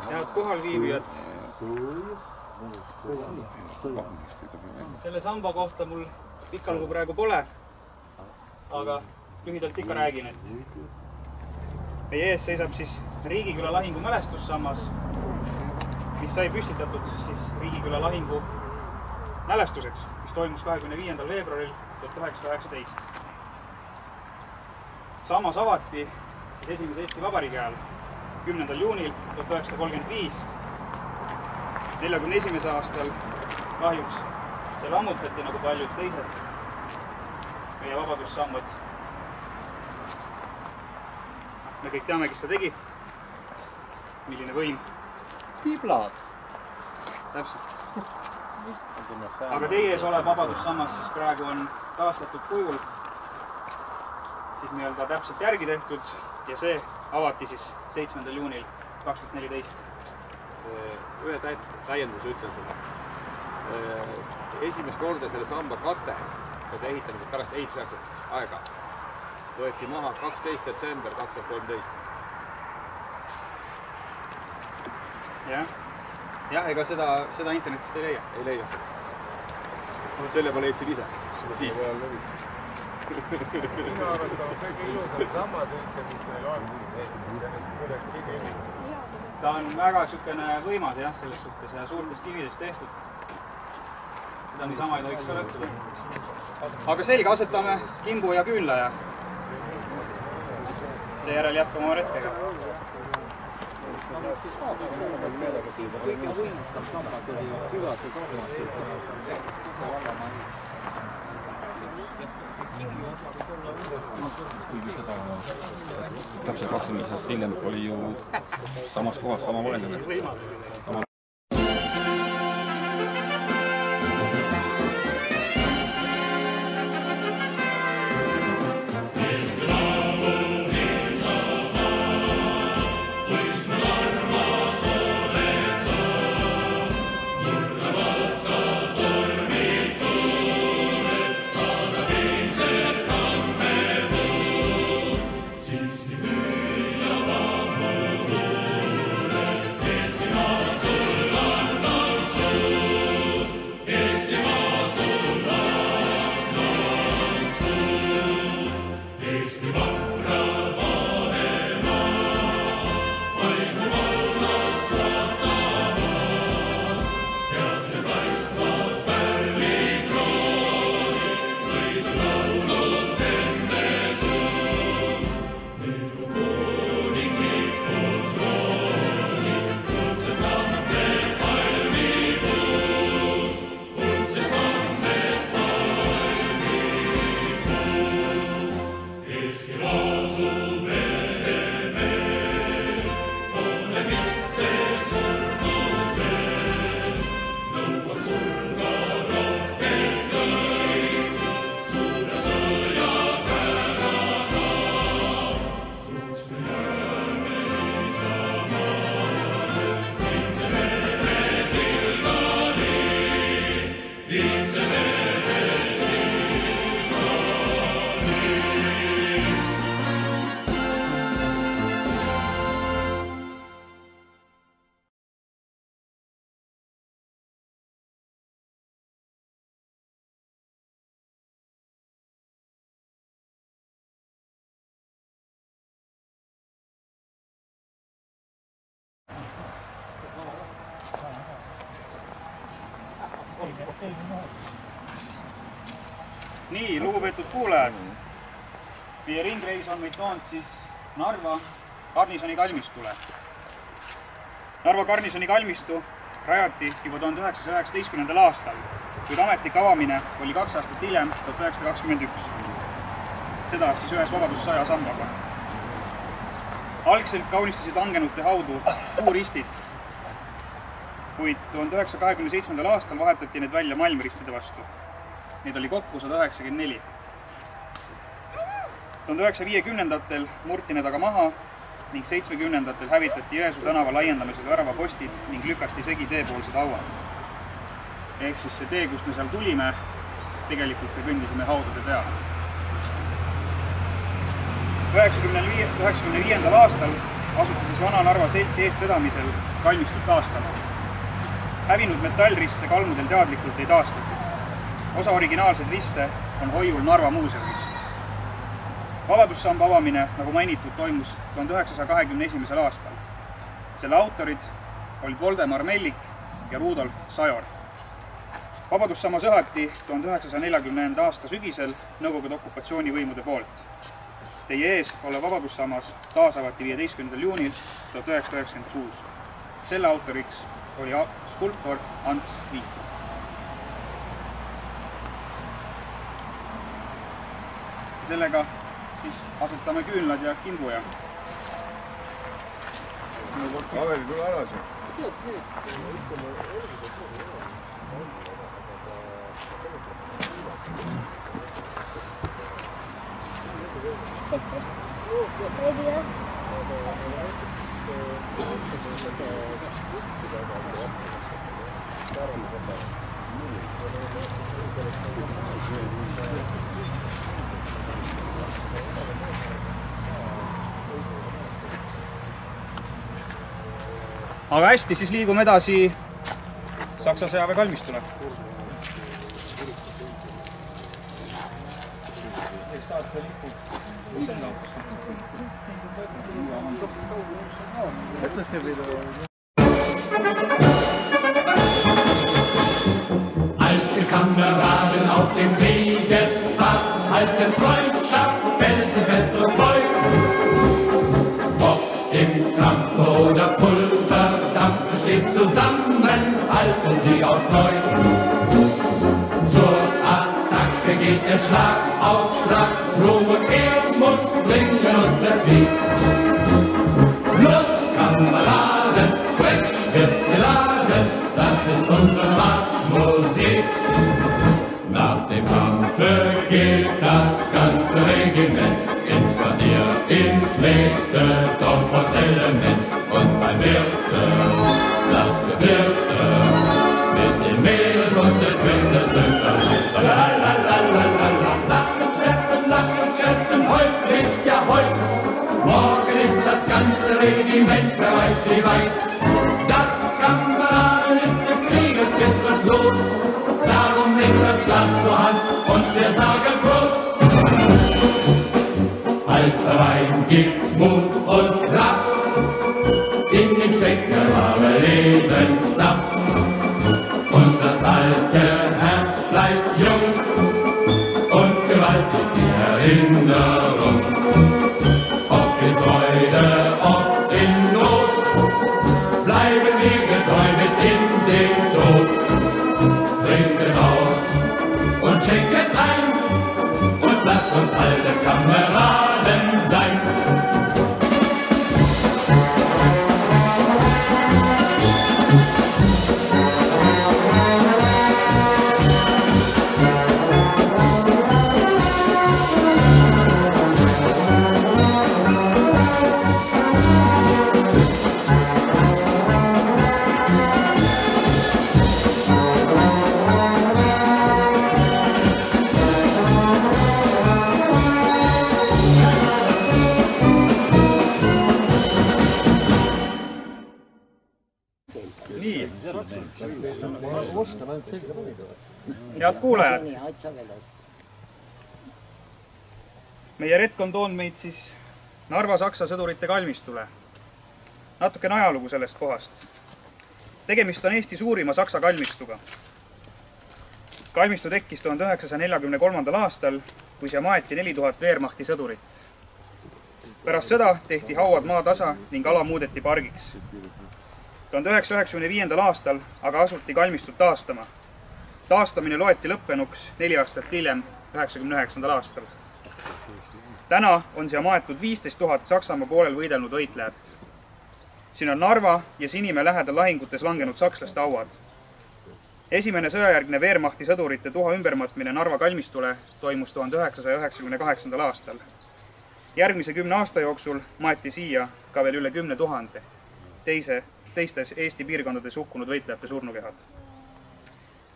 Head kohalviibijad, selle samba kohta mul pikka lugu praegu pole, aga lühidalt ikka räägin, et meie ees seisab siis Riigiküla lahingu mälestussammas, mis sai püstitatud siis Riigiküla lahingu mälestuseks, mis toimus 25. veebruaril 1919. Sammas avati siis esimese Eesti Vabariigi ajal 10. juunil 1935. 41. aastal kahjuks see lammutati nagu paljud teised meie vabadussambad. Me kõik teame, kes seda tegi. Milline võim. Tiblad. Täpselt. Aga teie ees olev vabadussammas siis praegu on taastatud kujul siis nii-öelda täpselt järgi tehtud ja see avati siis 7. juunil 2014. Ühe täienduse ütlen sulle. Esimest korda selle samba kate ehitamisest pärast ehitusjärgset aega võeti maha 12. detsember 2013. Jah, ega seda internetist ei leia. Ei leia. Selle ma leidsin ise. Siit. Minu arvast on kõige ilusam sammad üldse, mis meil on. Ta on väga sükene võimas jah, selles suhtes ja suurtest kividest tehtud. Seda niisama ei tohiks ka lõhtuda. Aga selge, asetame kimbu ja küünla ja seejärel jätkame oma retkega. Kõige võimsam sammas oli süvase sammas. kuigi seda täpselt 25 aastat hiljem oli ju samas kohas sama vaenlane. Nii, lugupeetud kuulajad, meie ringreis on meid toonud siis Narva garnisoni kalmistule. Narva garnisoni kalmistu rajati juba 1919. aastal, kuid ametlik avamine oli 2 aastat hiljem, 1921. Seda siis ühes Vabadussõja sambaga. Algselt kaunistasid langenute haudu puuristid, kuid 1927. aastal vahetati need välja malmristide vastu. Neid oli kokku 194. 1950-ndatel murti need aga maha ning 70-ndatel hävitati Jõesuu tänava laiendamisel väravapostid ning lükati segi teepoolsed hauad. Ehk siis see tee, kust me seal tulime, tegelikult me kõndisime haudade peale. 1995. aastal asuti siis Vana-Narva seltsi eestvedamisel kalmistut taastama. Hävinud metallriste kalmudel teadlikult ei taastatud. Osa originaalseid riste on hoiul Narva muuseumis. Vabadussamba avamine, nagu mainitud, toimus 1921. aastal. Selle autorid olid Voldemar Mellik ja Rudolf Sajor. Vabadussamba sõhati 1940. aasta sügisel Nõukogude okupatsioonivõimude poolt. Teie ees olev Vabadussammas taasavati 15. juunil 1996. Selle autoriks oli skulptor Ants Viik. Sellega siis asetame küünlad ja kimbuja. Kaveri, tule ära siin. Aga hästi, siis liigume edasi Saksa sõjaväe kalmistule. Alte Kameraden auf dem Wegesfahrt, halten Freundschaft, felsenfest und treu. Ob im Kampf oder Pulverdampf steht zusammen, halten sie aus Neu. Zur Attacke geht es Schlag auf Schlag, Ruhm und Ehr muss bringen uns der Sieg. Los, Kameraden, frisch wird geladen, das ist unsere Marschmusik. Nach dem Kampfe geht das ganze Regiment ins Quartier, ins nächste Dorfelement. Und beim Wirte, das Gevierte, mit dem Meeres und des Windes Lachen, scherzen, heute ist ja heut. Morgen ist das ganze Regiment, wer weiß wie weit. Das Kameraden ist des Krieges etwas los. Darum nehmt das Glas zur Hand und wir sagen Prost. Alter Wein gibt Mut und Kraft, in den Stecker wahre Lebenssaft. Unser alte Herz bleibt jung und gewaltig die Erinnerung. Ob in Freude, ob in Not, bleiben wir getreu bis in den Tod. Trinket aus und schenket ein und lasst uns alte Kameraden sein. Head kuulajad, meie retk on toonud meid siis Narva saksa sõdurite kalmistule. Natukene ajalugu sellest kohast. Tegemist on Eesti suurima saksa kalmistuga. Kalmistu tekkis 1943. aastal, kui siia maeti 4000 Wehrmachti sõdurit. Pärast seda tehti hauad maatasa ning ala muudeti pargiks. 1995. aastal aga asuti kalmistut taastama. Taastamine loeti lõppenuks 4 aastat hiljem, 1999. aastal. Täna on siia maetud 15 000 Saksamaa poolel võidelnud võitlejat. Siin on Narva ja Sinimäe lähedal lahingutes langenud sakslaste hauad. Esimene sõjajärgne Wehrmachti sõdurite tuha ümbermatmine Narva kalmistule toimus 1998. aastal. Järgmise 10 aasta jooksul maeti siia ka veel üle 10 000 teistes Eesti piirkondades hukkunud võitlejate surnukehad.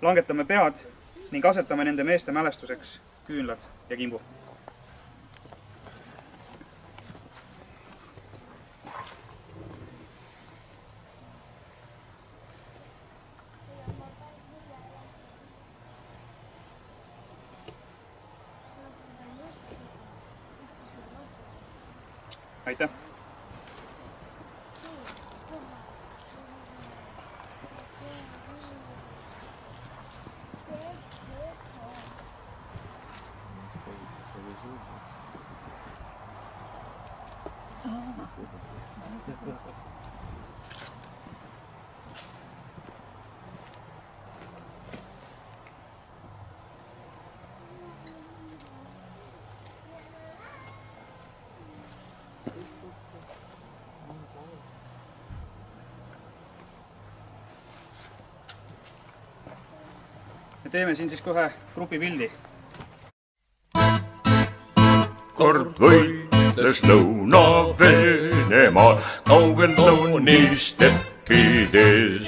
Langetame pead ning asetame nende meeste mälestuseks küünlad ja kimbu. Aitäh! Me teeme siin siis kohe grupipildi. Kord võitles Lõuna-Venemaal kaugel lõunisteppides.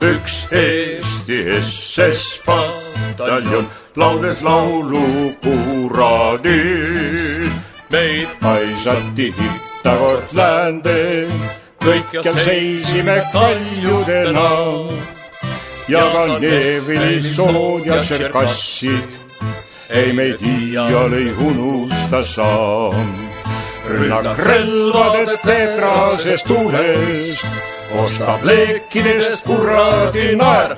Üks Eesti SS pataljon laules laulu kuraadis. Meid paisati hitta kord läände, kõikjal seisime kaljudena. Ja ka Nevili sood ja Tšerkassid ei meid iial ei unusta saam. Rünnak relvade tebrasest tuulest ostab leekidest kuradi naer.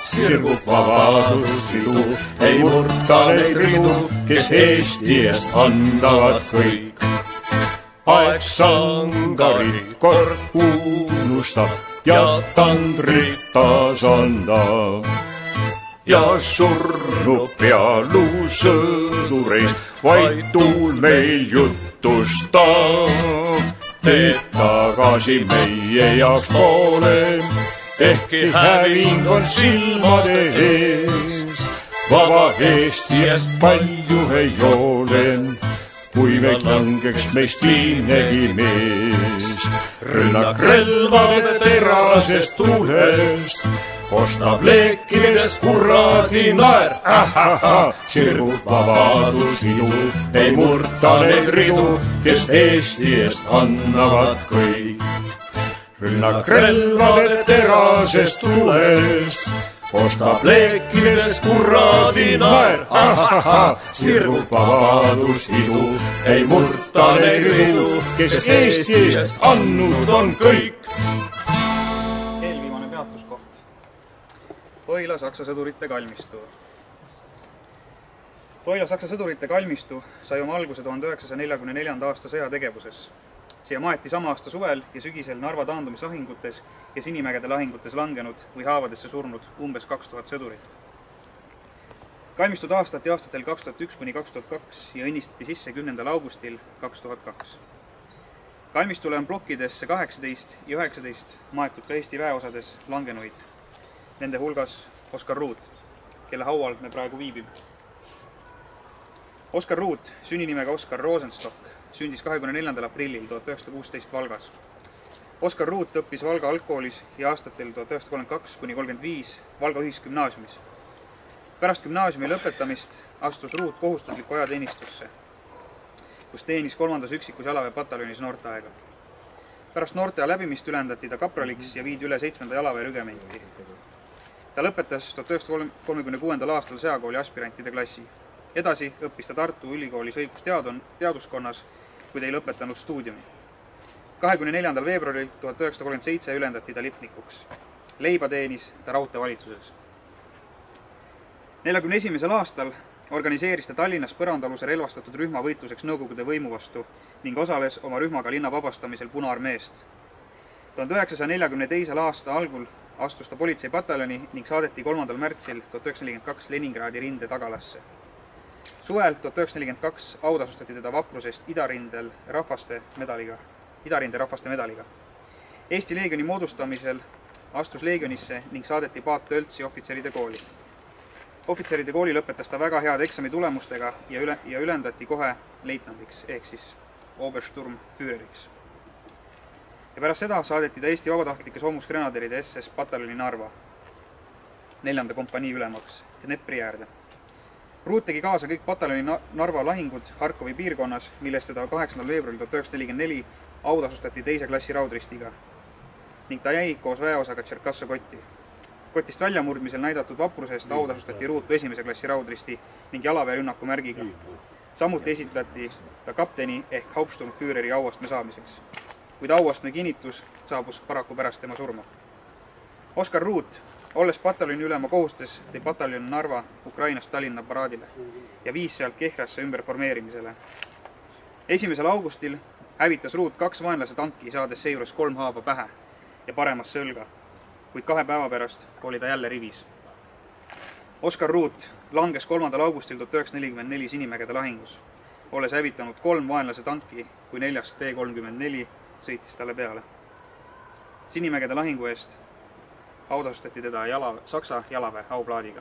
Sirgub vabadusridu, ei murta neid ridu, kes Eesti eest andavad kõik. Aeg sangari kord unustab ja tandrit taas annab. ja surnud pealuu sõdureist vaid tuul meil jutustab. Teed tagasi meie jaoks poole, ehkki häving on silmade ees. Vaba Eesti eest palju ei ole, kui meid langeks meist viimnegi mees. Rünnak relvade terasest tuulest kostab leekidest kuradi naer. Sirgub vabadusliidu, ei murta need ridu, kes Eesti eest annavad kõik. Rünnak relvade terasest tuulest kostab leekidest kuradi naer. Sirgub vabadusliidu, ei murta neid ridu, kes Eesti eest andnud on kõik. Eelviimane peatuskoht. Toila Saksa sõdurite kalmistu. Toila Saksa sõdurite kalmistu sai oma alguse 1944. aasta sõjategevuses. Siia maeti sama aasta suvel ja sügisel Narva taandumislahingutes ja Sinimägede lahingutes langenud või haavadesse surnud umbes 2000 sõdurit. Kalmistu taastati aastatel 2001–2002 ja õnnistati sisse 10. augustil 2002. Kalmistule on plokkidesse 18 ja 19 maetud ka Eesti väeosades langenuid. Nende hulgas Oskar Ruut, kelle haual me praegu viibime. Oskar Ruut, sünninimega Oskar Rosenstock, sündis 24. aprillil 1916 Valgas. Oskar Ruut õppis Valga algkoolis ja aastatel 1932–35 Valga ühisgümnaasiumis. Pärast gümnaasiumi lõpetamist astus Ruut kohustuslikku ajateenistusse, kus teenis 3. üksikus jalaväepataljonis noorteaega. Pärast noorteaja läbimist ülendati ta kapraliks ja viidi üle 7. jalaväerügementi. Ta lõpetas 1936. aastal sõjakooli aspirantide klassi. Edasi õppis ta Tartu Ülikoolis õigusteaduskonnas, kuid ei lõpetanud stuudiumi. 24. veebruaril 1937 ülendati ta lipnikuks. Leiba teenis ta raudteevalitsuses. 1941. aastal organiseeris ta Tallinnas põrandaluse relvastatud rühma võitluseks Nõukogude võimu vastu ning osales oma rühmaga linna vabastamisel Punaarmeest. 1942. aasta algul astus ta politseipataljoni ning saadeti 3. märtsil 1942 Leningradi rinde tagalasse. Suvel 1942 autasustati teda vaprusest Idarinde rahvaste medaliga. Eesti leegioni moodustamisel astus leegionisse ning saadeti Paat Töltsi ohvitseride kooli. Ohvitseride kooli lõpetas ta väga head eksamitulemustega ja ülendati kohe leitnandiks ehk siis Obersturmführeriks. Ja pärast seda saadeti ta Eesti vabatahtlikes soomusgrenaderide SS pataljoni Narva 4. kompanii ülemaks Dnepri äärde. Ruut tegi kaasa kõik pataljoni Narva lahingud Harkovi piirkonnas, millest teda 8. veebruaril 1944 autasustati 2. klassi raudristiga ning ta jäi koos väeosaga Tšerkasso kotti. Kotist väljamurdmisel näidatud vaprusest autasustati Ruutu 1. klassi raudristi ning jalaväerünnaku märgiga. Samuti esitati ta kapteni ehk Hauptsturmführeri auastme saamiseks, kuid auastme kinnitus saabus paraku pärast tema surma. Oskar Ruut, olles pataljoni ülema kohustes, tõi pataljon Narva Ukrainast Tallinna paraadile ja viis sealt Kehrasse ümberformeerimisele. 1. augustil hävitas Ruut 2 vaenlase tanki, saades seejuures 3 haava pähe ja paremasse õlga, kuid 2 päeva pärast oli ta jälle rivis. Oskar Ruut langes 3. augustil 1944 Sinimägede lahingus, olles hävitanud 3 vaenlase tanki, kui 4. T-34 sõitis talle peale. Sinimägede lahingu eest autasustati teda Saksa jalaväe auplaadiga.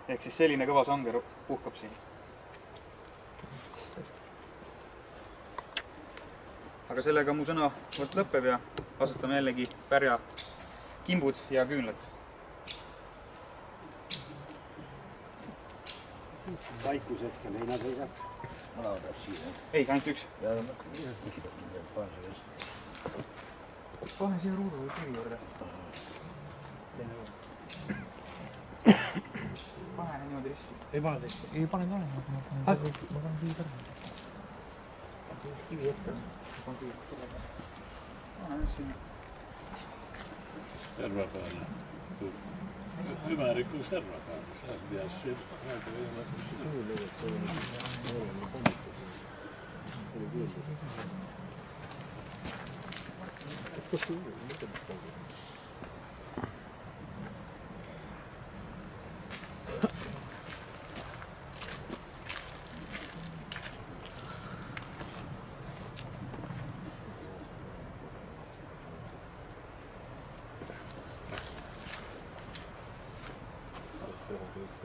Ehk siis selline kõva sanger puhkab siin. Aga sellega mu sõnavõtt lõpeb ja asutame jällegi pärja kimbud ja küünlad. Vaikushetke meina seisab. Muna peab siia. Ei, ainult üks. Pane siia ruudu või kivi juurde. Pane niimoodi risti. Ei pane risti. Ei pane ka. Ma panen kivi kõrva. Kivi ette. Pane sinna. Serva peale. Ümeriku serva peale. Seal peas siin.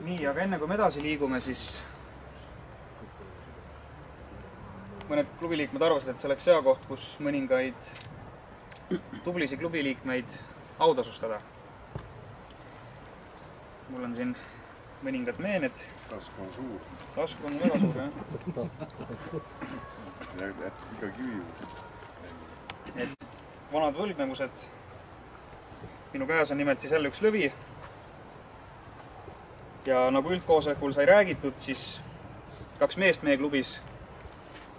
Nii, aga enne kui me edasi liigume, siis mõned klubiliikmed arvasid, et see oleks hea koht, kus mõningaid tublisi klubiliikmeid autasustada. Mul on siin mõningad meened. Tasku on suur. Tasku on väga suur, jah. Ja ikka kivi. Et vanad võlgnevused. Minu käes on nimelt siis jälle üks lõvi. Ja nagu üldkoosolekul sai räägitud, siis 2 meest meie klubis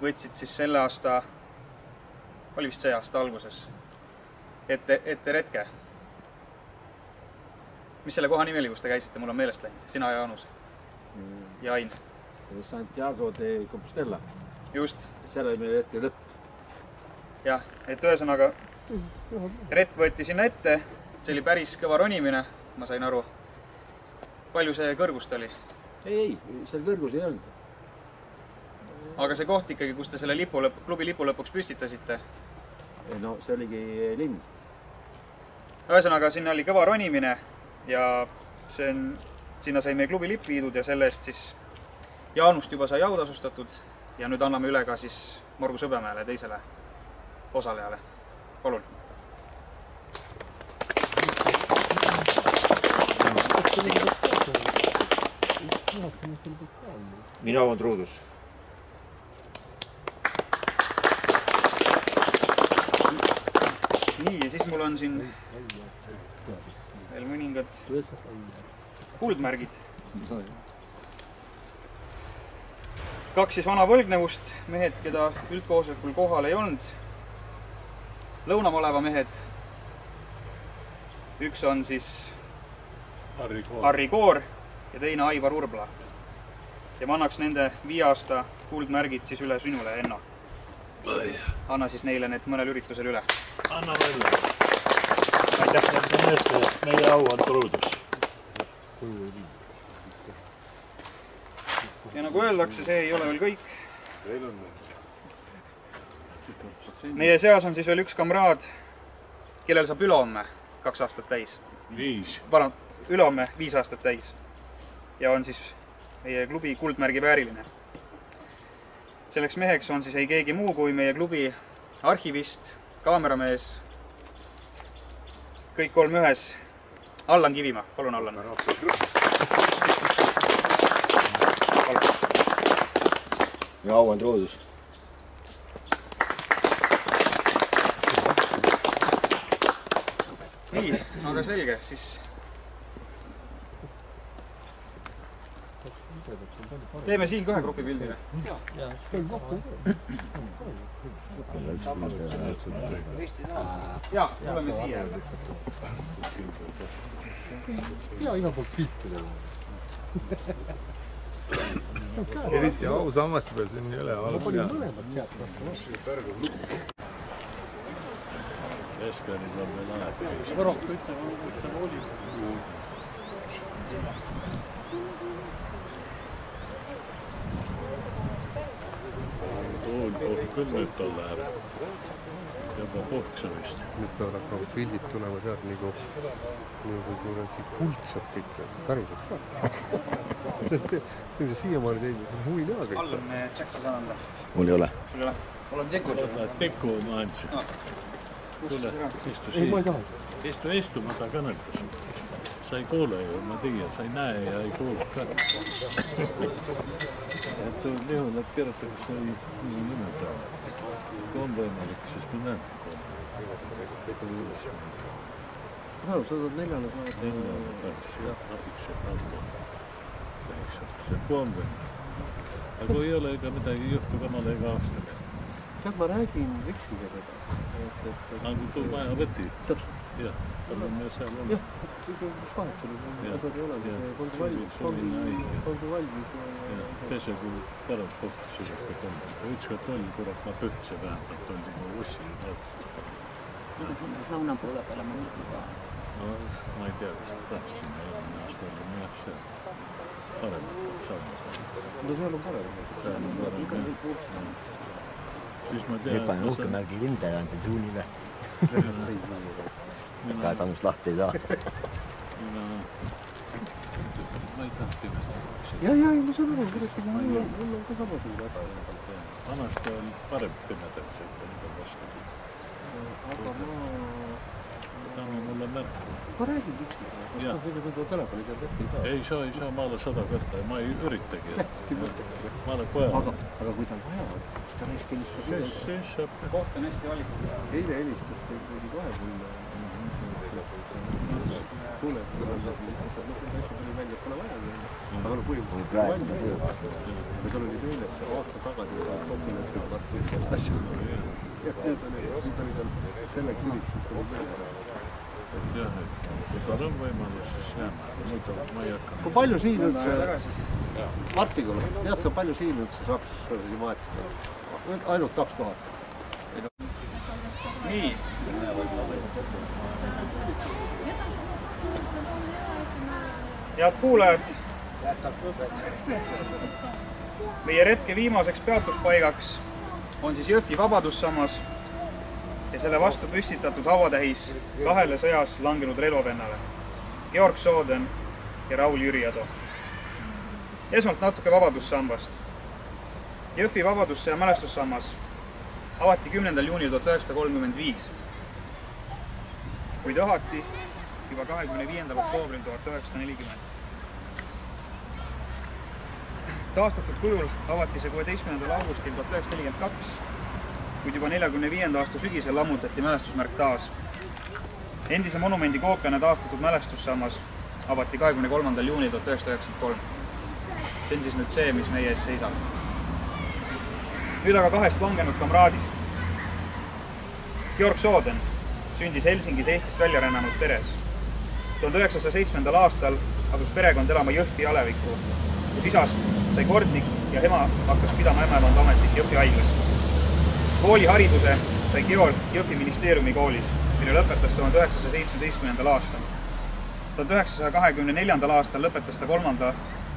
võtsid siis selle aasta, oli vist see aasta alguses, ette retke. Mis selle koha nimi oli, kus te käisite? Mul on meelest läinud. Sina ja Jaanus. Ja Ain. Santiago de Compostela. Just. Seal oli meil ette lõpp. Jah, et ühesõnaga retk võeti sinna ette. See oli päris kõva ronimine, ma sain aru. Palju see kõrgust oli? Ei, seal kõrgus ei olnud. Aga see koht ikkagi, kus te selle klubi lipu lõpuks püstitasite? No, see oligi linn. Ühesõnaga, sinna oli kõva ronimine ja sinna sai meie klubi lipp viidud ja selle eest siis Jaanust juba sai autasustatud ja nüüd anname üle ka siis Morgu Sõbemäele teisele osalejale. Palun. Mina olen Truudus. Nii, ja siis mul on siin veel mõningad kuldmärgid. 2 siis vana võlgnevust, mehed, keda üldkoosolekul kohal ei olnud. Lõunamaleva mehed. Üks on siis Harri Koor ja teine Aivar Urbla. Ja ma annaks nende 5 aasta kuldmärgid siis üle sinule, Enno. Anna siis neile need mõnel üritusel üle. Anna välja. Aitäh. Meie au on Truudus. Ja nagu öeldakse, see ei ole veel kõik. Meie seas on siis veel üks kamraad, kellel saab ülehomme 2 aastat täis. 5. Ülehomme 5 aastat täis. Ja on siis meie klubi kuldmärgi vääriline. Selleks meheks on siis ei keegi muu kui meie klubi arhivist, kaameramees, kõik 3 ühes. Allan Kivimaa, palun Allan. Ja au on Truudus. Nii, aga selge, siis teeme siin 2 grupi pildile. Jaa, tuleme siia. Ja iga poolt piltida. Eriti au sammast peal, see on jõle halb. Ma panin mõlemad teatavasti. Vesperid on veel aeg. Võrohku ütleme oli. Küll nüüd tal läheb. Juba puhksamist. Nüüd peavad hakkavad pildid tulema sealt nagu kuradi kuldsad kõik. Päriselt ka. Siiamaani teinud, see on huvi näha kõik. Allan, tšäksi saan anda. Mul ei ole. Sul ei ole? Olen tekku. Tekku ma andsin. Tule, istu siin. Ei, ma ei taha. Istu, ma ta kõneldas. Sa ei kuule ju, ma tegin, sa ei näe ja ei kuule ka. Et Lihul, et kirjuta, kas sa ei nimed taha. Kui on võimalik, siis me näeme. Sa oled 4. päev. 4. päev, jah, abiks ja anda. See kui on võimalik. Aga kui ei ole ega midagi juhtu kamale ega aastaga. Tead, ma räägin Riksiga teda. Nagu tuu maja võti. Jah, tal on meil seal on. Jah, see on 8. Nad ei ole, polgu valmis. Pese kui parem kohta sügasta kombast. Ükskord oli, kurat, ma pühtse vähemalt oli mu ussin. Sauna poole peale ma mõtlen ka. No, ma ei tea, kas ta tahtsin. Aasta oli nii jah seal. Paremat sauna. No seal on parem. Seal on parem. Siis ma tean, nüüd panen uhkemärgi linde ja on see tuunile. Ka sammust lahti ei saa. ei taha pimedada. Ja, ma saan aru, kuidas mul on ka samasugune häda. Vanasti on parem pimedaks, et nüüd on vastu. Aga Täna mulle märku. ma räägin ükski. Võib-olla telefoni teeb ette ka. Ei saa, ma olen 100 korda ja ma ei üritagi. Ma olen pojal. Aga kui ta on vaja, siis ta neist helistab. Siis saab. Koht on hästi valitud. Eile helistas tegi kohe mulle. Kuule, kui ta tuli välja, pole vaja. Aga põhimõtteliselt valmis. Ja tal oli meeles aasta tagasi kokkuleppel Tartu üldest asja. Ja nüüd oli tal selleks ürituseks oli meele. Jah, kui tal on võimalus, siis jääme. Muidu ma ei hakka. Kui palju siin üldse, Martikul, tead sa palju siin üldse saaks maaetada? Ainult 2000. Nii. Head kuulajad, meie retke viimaseks peatuspaigaks on siis Jõhvi Vabadussammas ja selle vastu püstitatud hauatähis kahele sõjas langenud relvavennale, Georg Soden ja Raul Jüriado. Esmalt natuke Vabadussambast. Jõhvi Vabadussõja mälestussammas avati 10. juunil 1935, kuid õhati juba 25. oktoobril 1940. Taastatud kujul avati see 16. augustil 1942, kuid juba 45. aasta sügisel lammutati mälestusmärk taas. Endise monumendi koopiana taastatud mälestussammas avati 23. juunil 1993. See on siis nüüd see, mis meie ees seisab. Nüüd aga kahest langenud kamraadist. Georg Soden sündis Helsingis Eestist välja rännanud peres. 1907. aastal asus perekond elama Jõhvi alevikku, kus isast sai kordnik ja ema hakkas pidama ämmaemanda ametit Jõhvi haiglas. Koolihariduse sai Georg Jõhvi ministeeriumi koolis, mille lõpetas 1917. aastal. 1924. aastal lõpetas ta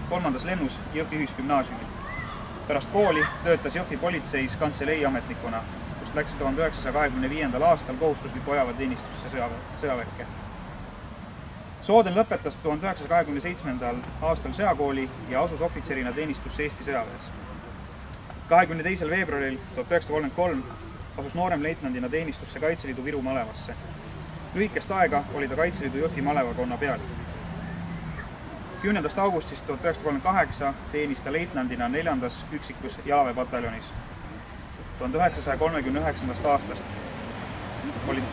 kolmandas lennus Jõhvi ühisgümnaasiumil. Pärast kooli töötas Jõhvi politseis kantseleiametnikuna, kust läks 1925. aastal kohustusliku ajavateenistusse sõjaväkke. Soden lõpetas 1927. aastal sõjakooli ja asus ohvitserina teenistusse Eesti sõjaväes. 22. veebruaril 1933 asus noorem leitnandina teenistusse Kaitseliidu Viru malevasse. Lühikest aega oli ta Kaitseliidu Jõhvi malevakonna pealik. 10. augustist 1938 teenis ta leitnandina 4. üksikus jalaväepataljonis. 1939. aastast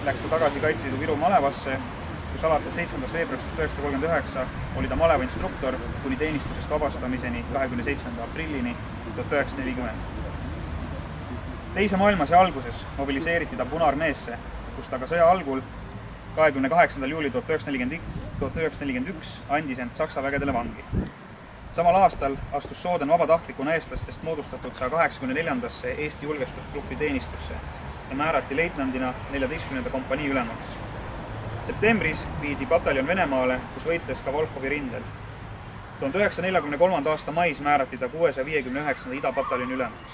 läks ta tagasi Kaitseliidu Viru malevasse, kus alates 7. veebruarist 1939 oli ta malevainstruktor kuni teenistusest vabastamiseni 27. aprillini 1940. Teise maailmasõja alguses mobiliseeriti ta Punaarmeesse, kus ta ka sõja algul 28. juulil 1941 andis end Saksa vägedele vangi. Samal aastal astus Soden vabatahtlikuna eestlastest moodustatud 184. Eesti julgestustruppi teenistusse ja määrati leitnandina 14. kompanii ülemaks. Septembris viidi pataljon Venemaale, kus võitles ka Volhovi rindel. 1943. aasta mais määrati ta 659. idapataljoni ülemaks.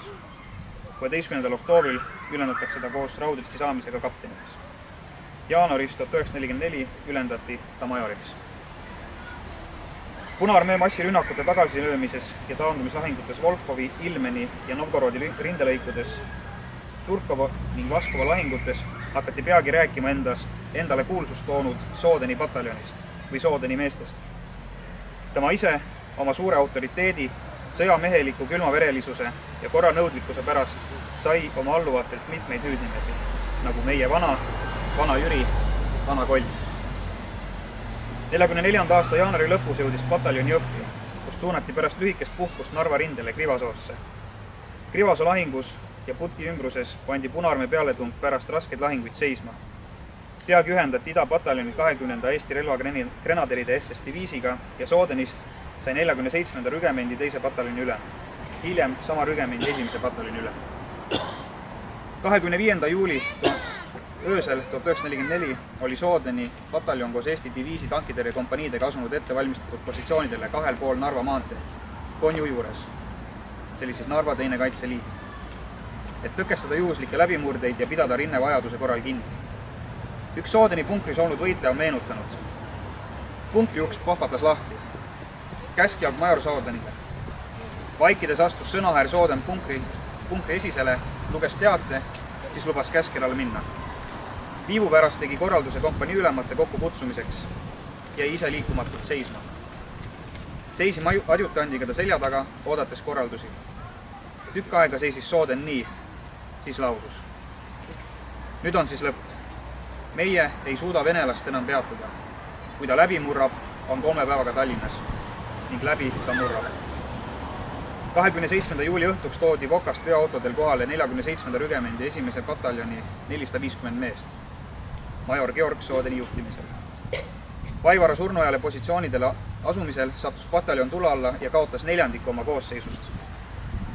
16. oktoobril ülendatakse ta koos raudristi saamisega kapteniks. Jaanuaris 1944 ülendati ta majoriks. Punaarmee massirünnakute tagasilöömises ja taandumislahingutes Volhovi, Ilmeni ja Novgorodi rindelõikudes, Surkovo ning Vaskova lahingutes hakati peagi rääkima endale kuulsust toonud Sodeni pataljonist või Sodeni meestest. Tema ise oma suure autoriteedi, sõjameheliku külmaverelisuse ja korranõudlikkuse pärast sai oma alluvatelt mitmeid hüüdnimesi, nagu meie vana Jüri, vana Koll. 44. aasta jaanuari lõpus jõudis pataljon Jõhvi, kust suunati pärast lühikest puhkust Narva rindele Krivasoosse. Krivasoo lahingus ja Putki ümbruses pandi Punaarmee pealetung pärast raskeid lahinguid seisma. Peagi ühendati idapataljoni 20. Eesti relvagrenaderide SS diviisiga ja Sodenist sai 47. rügemendi 2. pataljoni ülem. Hiljem sama rügemendi 1. pataljoni ülem. 25. juuli öösel 1944 oli Sodeni pataljon koos Eesti diviisi tankitõrjekompaniidega asunud ettevalmistatud positsioonidele 2 pool Narva maanteed, Konju juures. See oli siis Narva 2. kaitseliit. Et tõkestada juhuslikke läbimurdeid ja pidada rinne vajaduse korral kinni. Üks Sodeni punkris olnud võitleja on meenutanud. Punkri uks pohvatas lahti. käskjalg major Soodenile. Vaikides astus sõnaäär Sooden punkri esisele, luges teate, siis lubas käskjalale minna. Viivu pärast tegi korralduse kompanii ülemate kokkukutsumiseks, jäi ise liikumatult seisma. Seisime adjutandiga ta selja taga, oodates korraldusi. Tükk aega seisis Sooden nii, siis lausus. Nüüd on siis lõpp. Meie ei suuda venelast enam peatuda. Kui ta läbi murrab, on 3 päevaga Tallinnas ning läbi ta murrab. 27. juuli õhtuks toodi Vokast veoautodel kohale 47. rügemendi 1. pataljoni 450 meest. Major Georg Soodeni juhtimisel. Vaivara surnuajale positsioonidele asumisel sattus pataljon tule alla ja kaotas 4% oma koosseisust.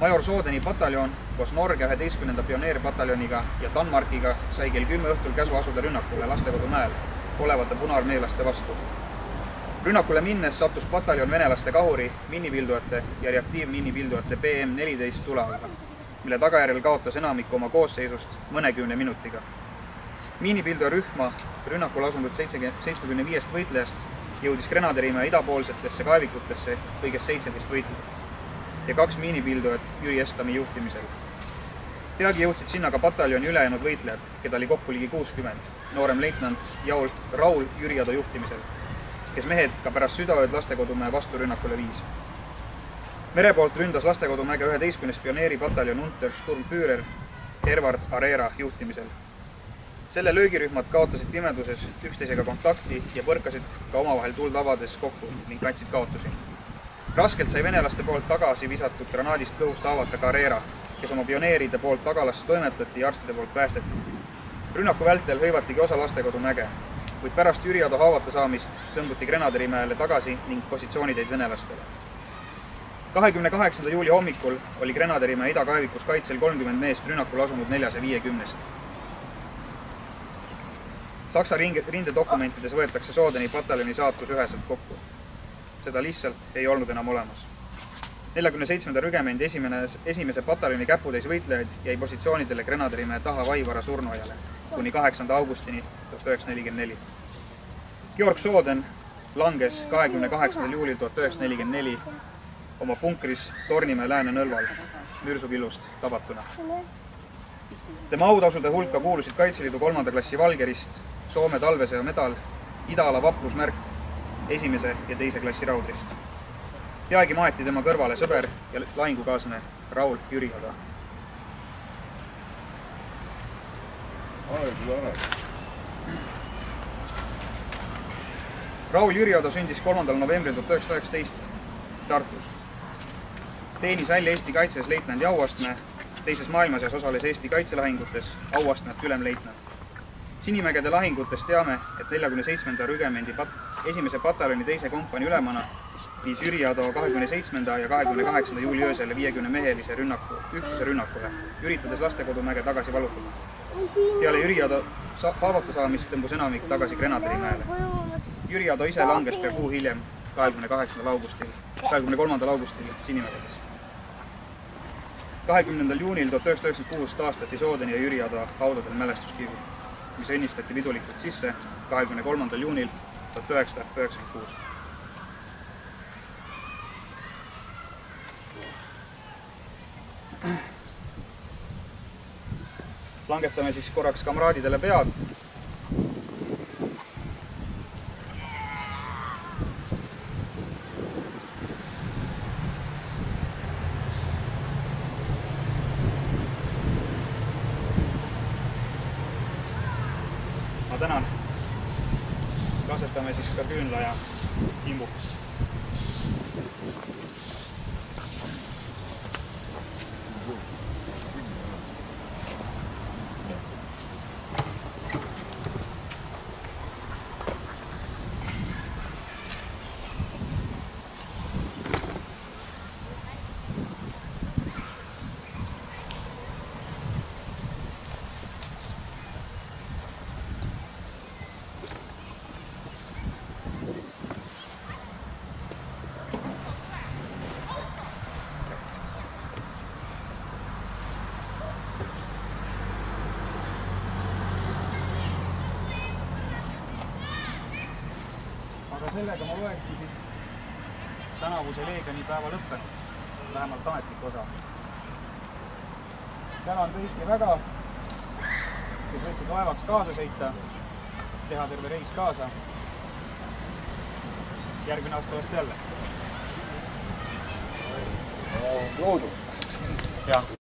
Major Soodeni pataljon koos Norge 11. pioneerpataljoniga ja Danmarkiga sai kell 10 õhtul käsu asuda rünnakule Lastekodu mäel olevate punaarmeelaste vastu. Rünnakule minnes sattus pataljon venelaste kahuri, miinipildujate ja reaktiivmiinipildujate PM-14 tule alla, mille tagajärjel kaotas enamik oma koosseisust mõnekümne minutiga. Miinipilduja rühma rünnakul asunud 75 võitlejast jõudis Grenaderimäe idapoolsetesse kaevikutesse kõigest 17 võitlejat ja 2 miinipildujat Jüri Estami juhtimisel. Peagi jõudsid sinna ka pataljoni ülejäänud võitlejad, keda oli kokku ligi 60, noorem leitnant Raul Jüriado juhtimisel, kes mehed ka pärast südaööd Lastekodumäe vasturünnakule viis. Merepoolt ründas Lastekodumäge 11. pioneeripataljon Untersturmführer Hervard Arera juhtimisel. Selle löögirühmad kaotasid pimeduses üksteisega kontakti ja põrkasid ka omavahel tuld avades kokku ning kandsid kaotusi. Raskelt sai venelaste poolt tagasi visatud granaadist kõhust haavata ka Arera, kes oma pioneeride poolt tagalasse toimetati ja arstide poolt päästeti. Rünnaku vältel hõivatigi osa Lastekodumäge, kuid pärast Jüriado haavata saamist tõmbuti Grenaderimäele tagasi ning positsioonid jäid venelastele. 28. juuli hommikul oli Grenaderimäe idakaevikus kaitsel 30 meest rünnakul asunud 450-st. Saksa rindedokumentides võetakse Soodeni pataljoni saatus üheselt kokku. Seda lihtsalt ei olnud enam olemas. 47. rügemendi esimese pataljoni käputäis võitlejaid jäi positsioonidele Grenaderimäe taha Vaivara surnuaiale kuni 8. augustini 1944. Georg Sooden langes 28. juulil 1944 oma punkris Tornimäe läänenõlval mürsupillust tabatuna. Tema autasude hulka kuulusid Kaitseliidu 3. klassi Valgerist, Soome talvesõja medal, Ida-ala vaprusmärk, 1. ja 2. klassi raudrist. Peagi maeti tema kõrvale sõber ja lahingukaaslane Raul Jüriado. Raul Jüriado sündis 3. novembril 1919 Tartus. Teenis välja Eesti kaitses leitnandi auastme, teises maailmasõjas osales Eesti kaitselahingutes auastmet ülemleitnant. Sinimägede lahingutes teame, et 47. rügemendi 1. pataljoni 2. kompanii ülemana viis Jüriado 27. ja 28. juuli öösel 50-mehelise üksuse rünnakule, üritades Lastekodumäge tagasi valutada. Peale Jüriado haavata saamist tõmbus enamik tagasi Grenaderimäele. Jüriado ise langes pea kuu hiljem, 23. augustil Sinimägedes. 20. juunil 1996 taastati Soodeni ja Jüriado haudadel mälestuskivi, mis õnnistati pidulikult sisse 23. juunil 1996. Langetame siis korraks kamraadidele pead. Ma tänan. Kasetame siis ka küünla ja kimbu. Sellega ma loeksin tänavuse leegionipäeva lõppenud, vähemalt ametlik osa. Tänan kõiki väga, kes võtsid vaevaks kaasa sõita, teha terve reis kaasa. Järgmine aasta vast jälle. Jõudu! Jah.